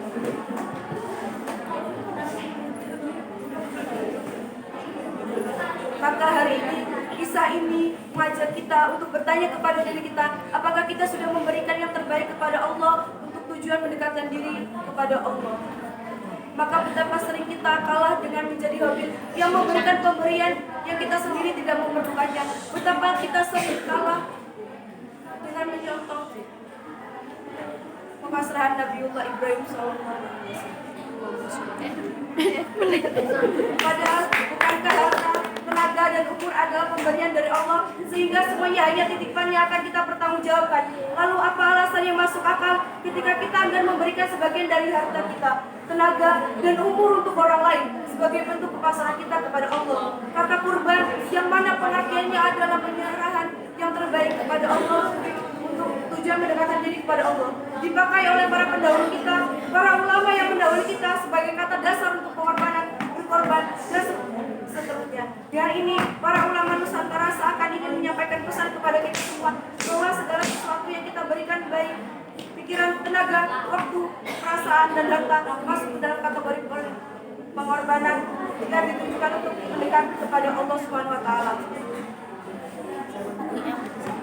Maka hari ini kisah ini mengajak kita untuk bertanya kepada diri kita, apakah kita sudah memberikan yang terbaik kepada Allah untuk tujuan mendekatkan diri kepada Allah. Maka betapa sering kita kalah dengan menjadi Habil yang memberikan pemberian yang kita sendiri tidak memerlukannya. Betapa kita sering kalah dengan menyontoh pemasrahan Nabiullah Ibrahim SAW. Padahal bukankah harta, tenaga dan umur adalah pemberian dari Allah, sehingga semuanya hanya titipan yang akan kita pertanggungjawabkan. Lalu apa alasan yang masuk akal ketika kita akan memberikan sebagian dari harta kita, tenaga dan umur untuk orang lain sebagai bentuk kepasrahan kita kepada Allah? Kata kurban yang mana pengertiannya adalah penyerahan yang terbaik kepada Allah untuk tujuan mendekatkan diri kepada Allah, dipakai oleh para pendahulu kita, para ulama yang mendahului kita sebagai kata dasar untuk pengorbanan, berkorban dan seterusnya. Di hari ini para ulama Nusantara seakan ingin menyampaikan pesan kepada kita semua bahwa segala sesuatu yang kita berikan, baik pikiran, tenaga, waktu, perasaan dan harta, masuk dalam kategori pengorbanan yang ditujukan untuk mendekat kepada Allah Subhanahu wa taala.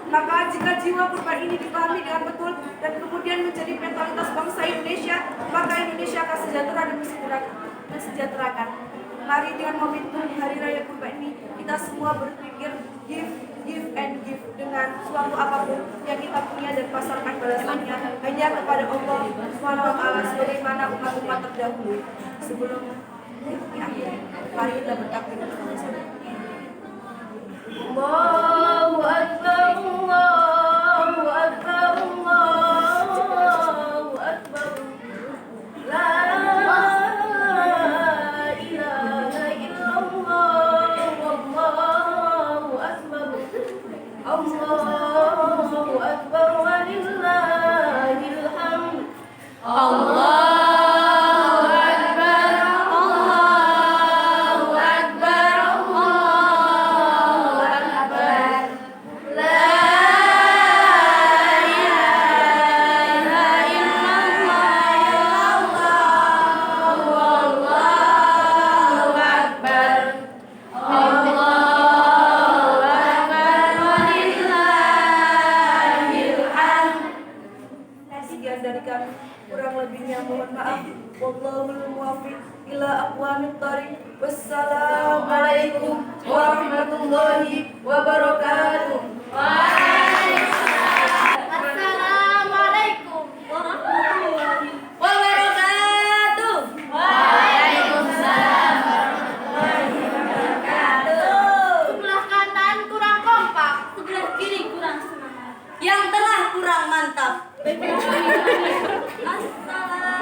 Maka jika jiwa kurban ini dipahami dengan betul dan kemudian menjadi mentalitas bangsa Indonesia, maka Indonesia akan sejahtera dan mensejahterakan. Mari dengan momentum Hari Raya Kurban ini kita semua berpikir give and give dengan suatu apapun yang kita punya dan pasarkan balasannya hanya kepada Allah Subhanahu wa taala sebagaimana umat-umat terdahulu. Sebelum akhir, mari kita bertakbir bersama-sama. Allahu Akbar, Allahu Akbar, Allahu Akbar. La ilaha illallah, wallahu akbar. Allahu Akbar walillahil hamd. Allahu Akbar, Allahu Akbar, Allahu Akbar. La ilaha illallah, wallahu akbar. Allahu Akbar walillahil hamd. Sekian dari kami, kurang lebihnya mohon maaf. Wallahul muwaffiq ila aqwamit thoriq. Wassalamualaikum warahmatullahi wabarakatuh. Assalamualaikum warahmatullahi Wabarakatuh. Sebelah kanan kurang kompak, sebelah kiri kurang semangat. Yang tengah kurang mantap.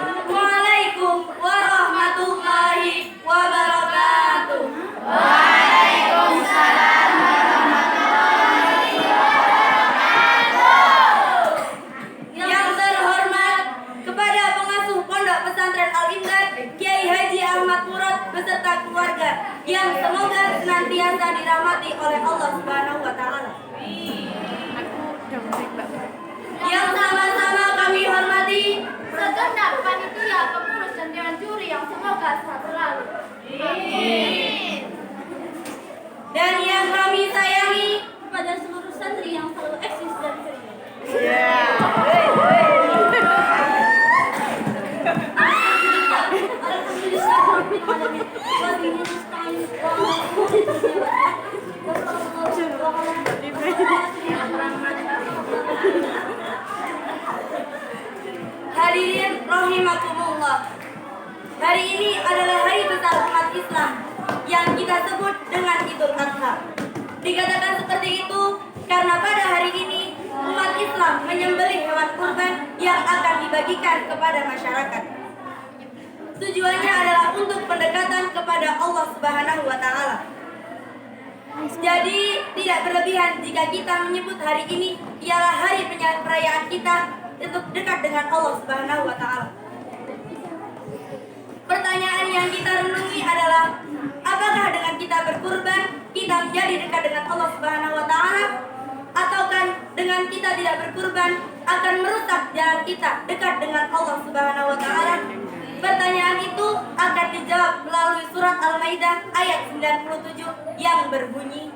Assalamualaikum warahmatullahi wabarakatuh. Waalaikumsalam warahmatullahi wabarakatuh. Yang terhormat kepada pengasuh Pondok Pesantren Al-Imdad Kiai Haji Ahmad Murad beserta keluarga yang semoga senantiasa dirahmati oleh Allah Subhanahu wa taala. Yang sama-sama kami hormati Segenap panitia, pengurus dan dewan juri yang semoga sehat selalu. dan yang kami sayangi Kepada seluruh santri yang selalu eksis dan ceria. Hadirin rahimakumullah. Hari ini adalah hari besar umat Islam yang kita sebut dengan Idul Adha. Dikatakan seperti itu karena pada hari ini umat Islam menyembelih hewan kurban yang akan dibagikan kepada masyarakat. Tujuannya adalah untuk pendekatan kepada Allah Subhanahu wa taala. Jadi tidak berlebihan jika kita menyebut hari ini ialah hari perayaan kita untuk dekat dengan Allah Subhanahu wa taala. Pertanyaan yang kita renungi adalah apakah dengan kita berkurban kita menjadi dekat dengan Allah Subhanahu wa taala ataukah dengan kita tidak berkurban akan merusak jalan kita dekat dengan Allah Subhanahu wa taala? Pertanyaan itu akan dijawab melalui surat Al-Maidah ayat 97 yang berbunyi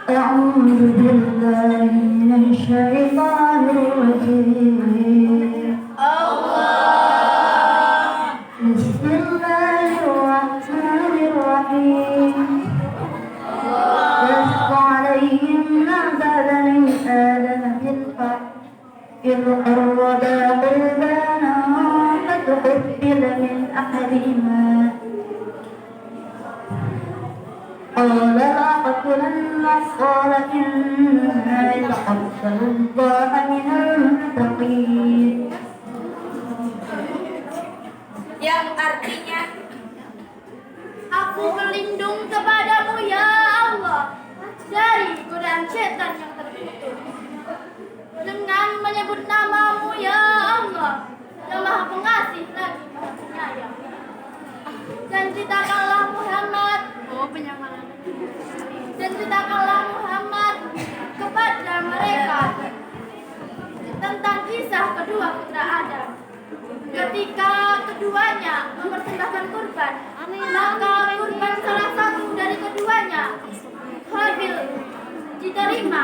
أعوذ بالله من الشيطان الرجيم بسم الله الرحمن الرحيم يسق عليهم نبأ بني آدم بالحق إذ قربا قربانا فتقبل من أحدهما قال لأقتلنك قال إنما يتقبل الله من المتقين yang artinya Aku berlindung kepadamu ya Allah dari godaan setan yang terkutuk. Dengan menyebut namamu ya Allah yang maha pengasih lagi maha penyayang. Dan ceritakanlah Muhammad dan ceritakanlah Muhammad kepada mereka tentang kisah kedua putra Adam. Ketika keduanya mempersembahkan kurban, maka kurban salah satu dari keduanya, Habil, diterima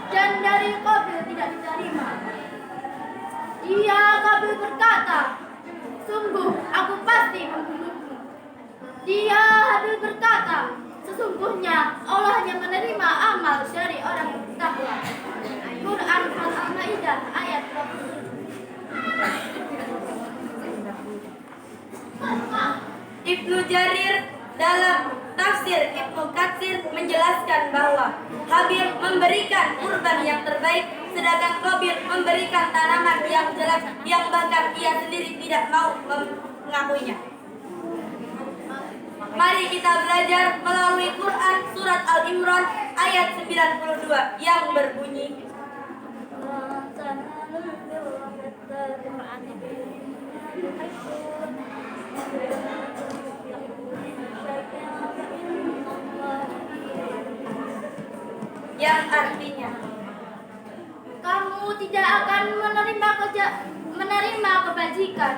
dan dari Qabil tidak diterima. Dia Qabil berkata, sungguh aku pasti membunuhmu. Dia Habil berkata, sesungguhnya Allah hanya menerima amal dari orang yang bertakwa. Quran Surat Al-Maidah ayat 20. Ibnu Jarir dalam tafsir Ibnu Katsir menjelaskan bahwa Habil memberikan kurban yang terbaik, sedangkan Qabil memberikan tanaman yang jelek yang bahkan ia sendiri tidak mau mengakuinya. Mari kita belajar melalui Quran surat Al-Imran ayat 92 yang berbunyi, yang artinya Kamu tidak akan menerima kebajikan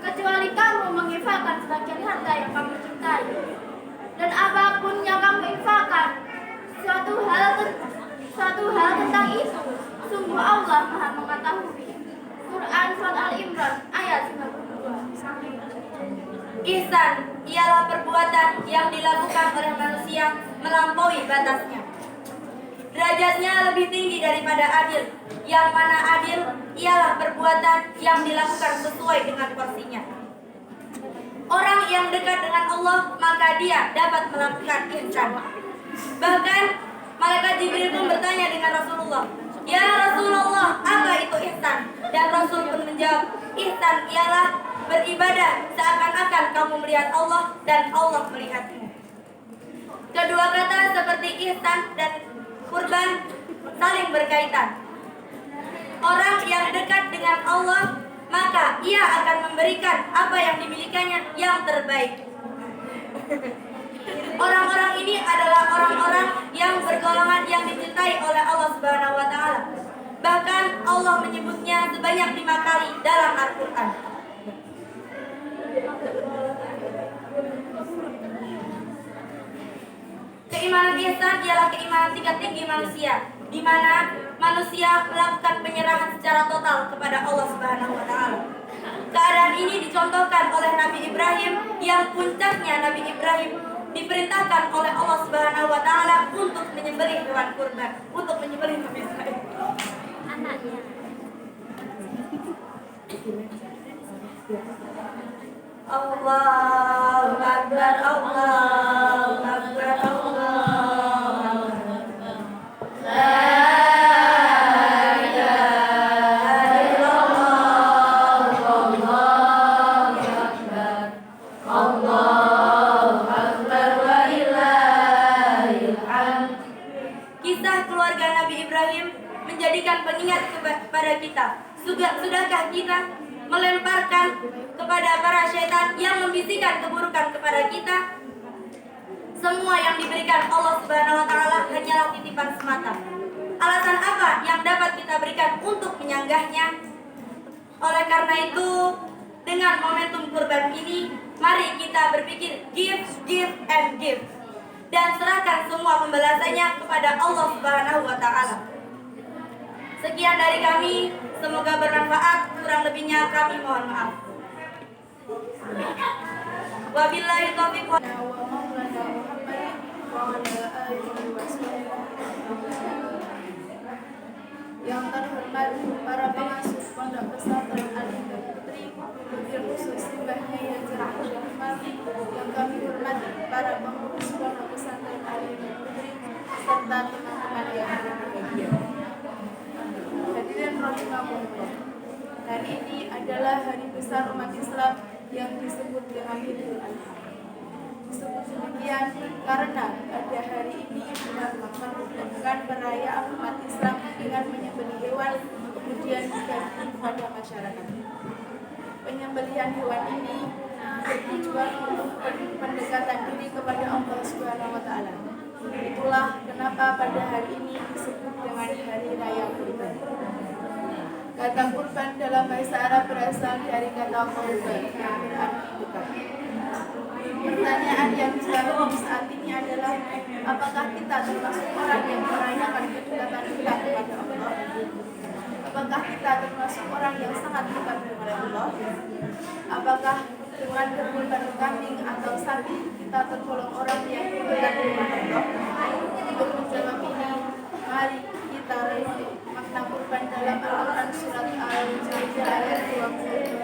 kecuali kamu menginfakkan sebagian harta yang kamu cintai. Dan apapun yang kamu infakkan, suatu hal tentang itu, sungguh Allah Maha mengetahui. Quran Surat Al-Imran ayat 92. ihsan ialah perbuatan yang dilakukan oleh manusia melampaui batasnya. Derajatnya lebih tinggi daripada adil, yang mana adil ialah perbuatan yang dilakukan sesuai dengan porsinya. Orang yang dekat dengan Allah, maka dia dapat melakukan ihsan. Bahkan malaikat Jibril pun bertanya dengan Rasulullah, "Ya Rasulullah, apa itu ihsan?" Dan Rasul pun menjawab, ihsan ialah beribadah seakan-akan kamu melihat Allah dan Allah melihatmu. Kedua kata seperti ihsan dan kurban saling berkaitan. Orang yang dekat dengan Allah, maka ia akan memberikan apa yang dimilikannya yang terbaik. Orang-orang ini adalah orang-orang yang bergolongan yang dicintai oleh Allah Subhanahu wa taala. Bahkan Allah menyebutnya sebanyak 5 kali dalam Al-Qur'an. Keimanan ihsan ialah keimanan tingkat tinggi manusia, di mana manusia melakukan penyerahan secara total kepada Allah Subhanahu wa taala. Keadaan ini dicontohkan oleh Nabi Ibrahim, yang puncaknya Nabi Ibrahim diperintahkan oleh Allah Subhanahu wa taala untuk menyembelih hewan kurban, untuk menyembelih Nabi Ibrahim. Anaknya. Allahu Akbar, Allahu Akbar, Allahu Akbar. La ilaha illallah, Allahu Akbar, Allahu Akbar wa lillahil hamd. Kisah keluarga Nabi Ibrahim menjadikan pengingat kepada kita. Sudahkah kita melemparkan kepada para syaitan yang membisikkan keburukan kepada kita? Semua yang diberikan Allah Subhanahu wa taala hanyalah titipan semata. Alasan apa yang dapat kita berikan untuk menyanggahnya? Oleh karena itu, dengan momentum kurban ini, mari kita berpikir give and give, dan serahkan semua pembalasannya kepada Allah Subhanahu wa taala. Sekian dari kami, semoga bermanfaat. Kurang lebihnya kami mohon maaf. Wabillahi taufiq wa Yang terhormat para pengasuh Pondok Pesantren Al-Hidayah Putri, wabil khusus Mbahnya yang Rahmat, yang kami hormati para pengurus Pondok Pesantren Al-Hidayah Putri serta teman-teman yang berbahagia. Hadirin rahimahumullah. Hari ini adalah hari besar umat Islam yang disebut dengan Idul Adha. Disebut demikian karena pada hari ini menunjukkan perayaan umat Islam dengan menyembelih hewan kemudian dibagikan kepada masyarakat. Penyembelihan hewan ini bertujuan untuk pendekatan diri kepada Allah Subhanahu wa taala. Itulah kenapa pada hari ini disebut dengan hari raya kurban. Kata kurban dalam bahasa Arab berasal dari kata qurban yang berarti dekat. Pertanyaan yang jawab saat ini adalah, apakah kita termasuk orang yang merayakan kedekatan kita kepada Allah? Apakah Apakah kita termasuk orang yang sangat dekat dengan Allah? Apakah dengan berkurban kambing atau sapi kita tergolong orang yang dekat dengan Allah? Untuk menjawab ini, mari kita review makna kurban dalam Al-Quran surat Al-Maidah ayat 20.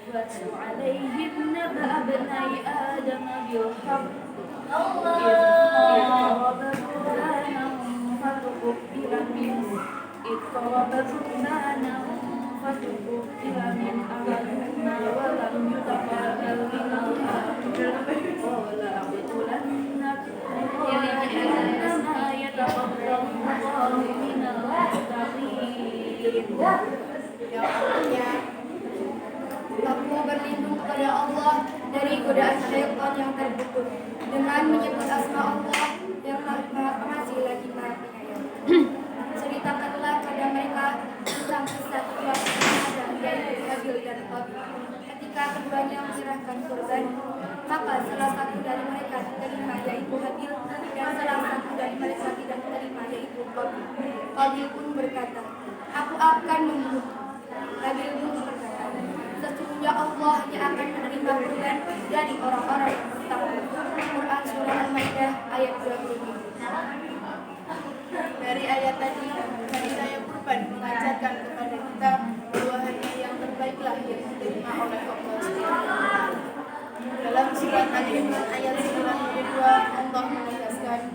واتل عليهم نبأ ابني آدم بالحق إذ قرب قربانا فتقبل من أحدهما ولم يتقبل من الآخر قال لأقتلنك إنما يتقبل الله من المتقين. Yang artinya, aku berlindung kepada Allah dari godaan syaitan yang terkutuk dengan menyebut asma Allah yang Maha Pengasih lagi Maha Penyayang. Ceritakanlah pada mereka tentang kisah kedua Adam yaitu Habil dan Qabil. Ketika keduanya menyerahkan kurban, maka salah satu dari mereka diterima yaitu Habil dan salah satu dari mereka tidak diterima yaitu Qabil. Qabil pun berkata, "Aku akan membunuh." Habil pun berkata, "Sesungguhnya Allah hanya akan menerima kurban dari orang-orang yang bertakwa." Quran Surah Al-Maidah ayat 20. Dari ayat tadi, hari raya kurban mengajarkan kepada kita bahwa hari yang terbaiklah yang diterima oleh Allah SWT. Dalam surat Al-Imran ayat 92, Allah menegaskan,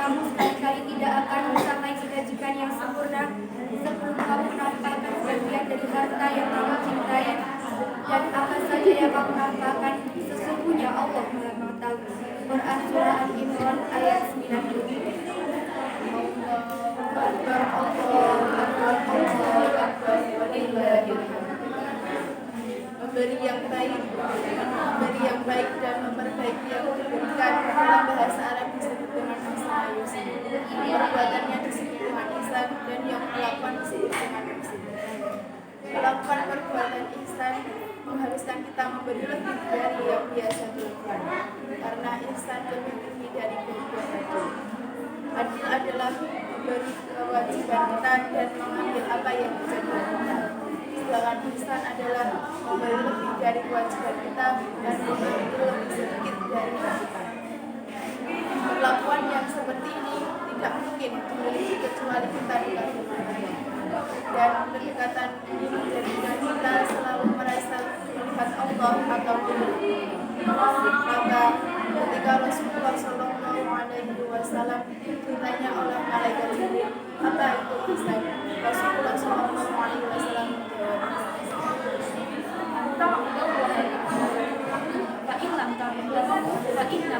kamu sekali-kali tidak akan mencapai kebajikan yang sempurna sebelum kamu menampakkan sebagian dari harta yang kamu cintai, dan apa saja yang kamu nampakkan, sesungguhnya Allah Maha Mengetahui. Quran Surah Al-Imran ayat 90. Memberi yang baik dan memperbaiki yang diberikan dalam bahasa Arab disebut dengan ihsan. Perbuatannya disebut dengan ihsan dan yang melakukan disebut dengan ihsan. Melakukan perbuatan ihsan mengharuskan kita memberi lebih dari yang biasa dilakukan, karena ihsan lebih tinggi dari berbuat adil. Adil adalah memberi kewajiban kita dan mengambil apa yang menjadi kita. Sedangkan ihsan adalah memberi lebih dari kewajiban kita dan memberi lebih sedikit dari kita. Perlakuan yang seperti ini tidak mungkin dimiliki kecuali kita dekat dengan Allah. Dan kedekatan ini menjadikan kita selalu merasa melihat Allah atau tidak. Maka ketika Rasulullah SAW ditanya oleh malaikat Jibril, apa itu ihsan? Rasulullah SAW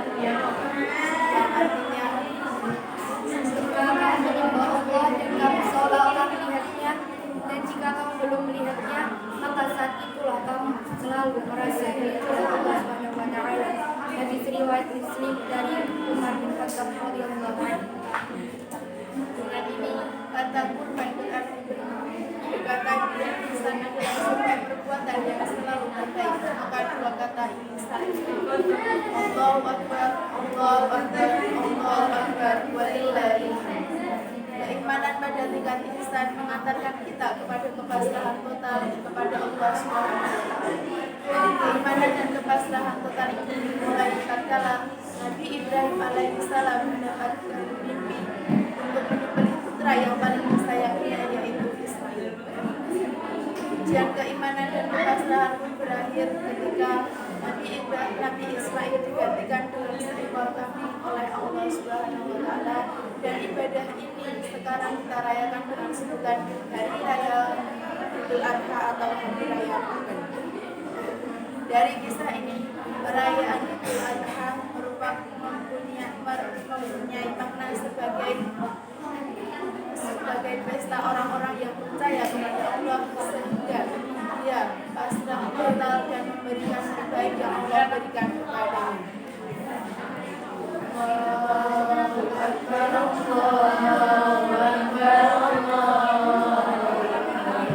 menjawab, yang artinya, jika kamu menyembah Allah dan kamu seolah-olah melihatnya, dan jika kamu belum melihatnya, maka saat itulah kamu selalu merasa melihat Allah SWT. Hadis riwayat Muslim dari Umar bin Khattab radhiyallahu anhu. Dengan ini, kata kurban berarti kedekatan dan ihsan adalah sebuah perbuatan yang selalu terbaik. Maka dua kata ini saling Allahu Akbar, Allahu Akbar, Allahu Akbar, walillahil hamd. Keimanan pada tingkat ihsan mengantarkan kita kepada kepasrahan total kepada Allah SWT. Keimanan dan kepasrahan total ini dimulai tatkala Nabi Ibrahim alaihissalam mendapatkan mimpi untuk menyembelih putra yang paling disayanginya, Ujian keimanan dan kepasrahan pun berakhir ketika Nabi Ismail digantikan dengan istighfar kami oleh Allah Subhanahu wa Ta'ala, dan ibadah ini sekarang kita rayakan dengan sebutan Hari Raya Idul Adha atau Hari Raya Kurban. Dari kisah ini, perayaan Idul Adha mempunyai makna sebagai pesta orang-orang yang percaya kepada Allah, sehingga dia pasrah total dan memberikan terbaik yang Allah berikan kepadanya. Allahu Akbar, Allahu Akbar, Allahu Akbar.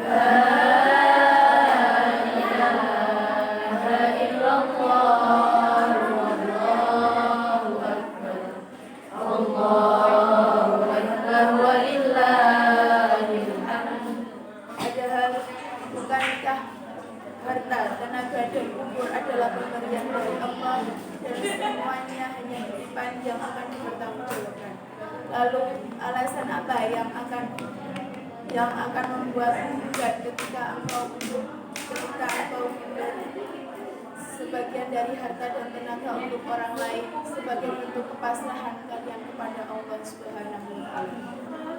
La ilaha illallah, Allahu Akbar, Allahu Akbar, walillahil hamd. Padahal bukankah harta, tenaga, dan umur adalah pemberian dari Allah, dan semuanya hanya titipan yang akan dipertanggungjawabkan. Lalu alasan apa yang akan membuatmu bugat ketika engkau memberi sebagian dari harta dan tenaga untuk orang lain sebagai bentuk kepasrahan kalian kepada Allah Subhanahu wa Ta'ala.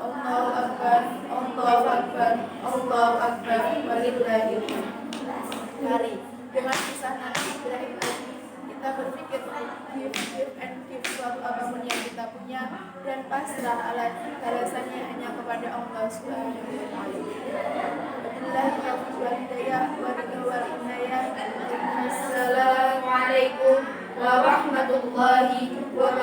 Allahu Akbar, Allahu Akbar, Allahu Akbar, walillahil hamd. Mari dengan kisah Nabi Ibrahim tadi kita berpikir give and give suatu apapun yang kita punya, dan pasrah alasannya hanya kepada Allah Subhanahu wa Ta'ala. Wabillahi taufiq wal hidayah wa ridha wal inayah. Assalamualaikum warahmatullahi wabarakatuh.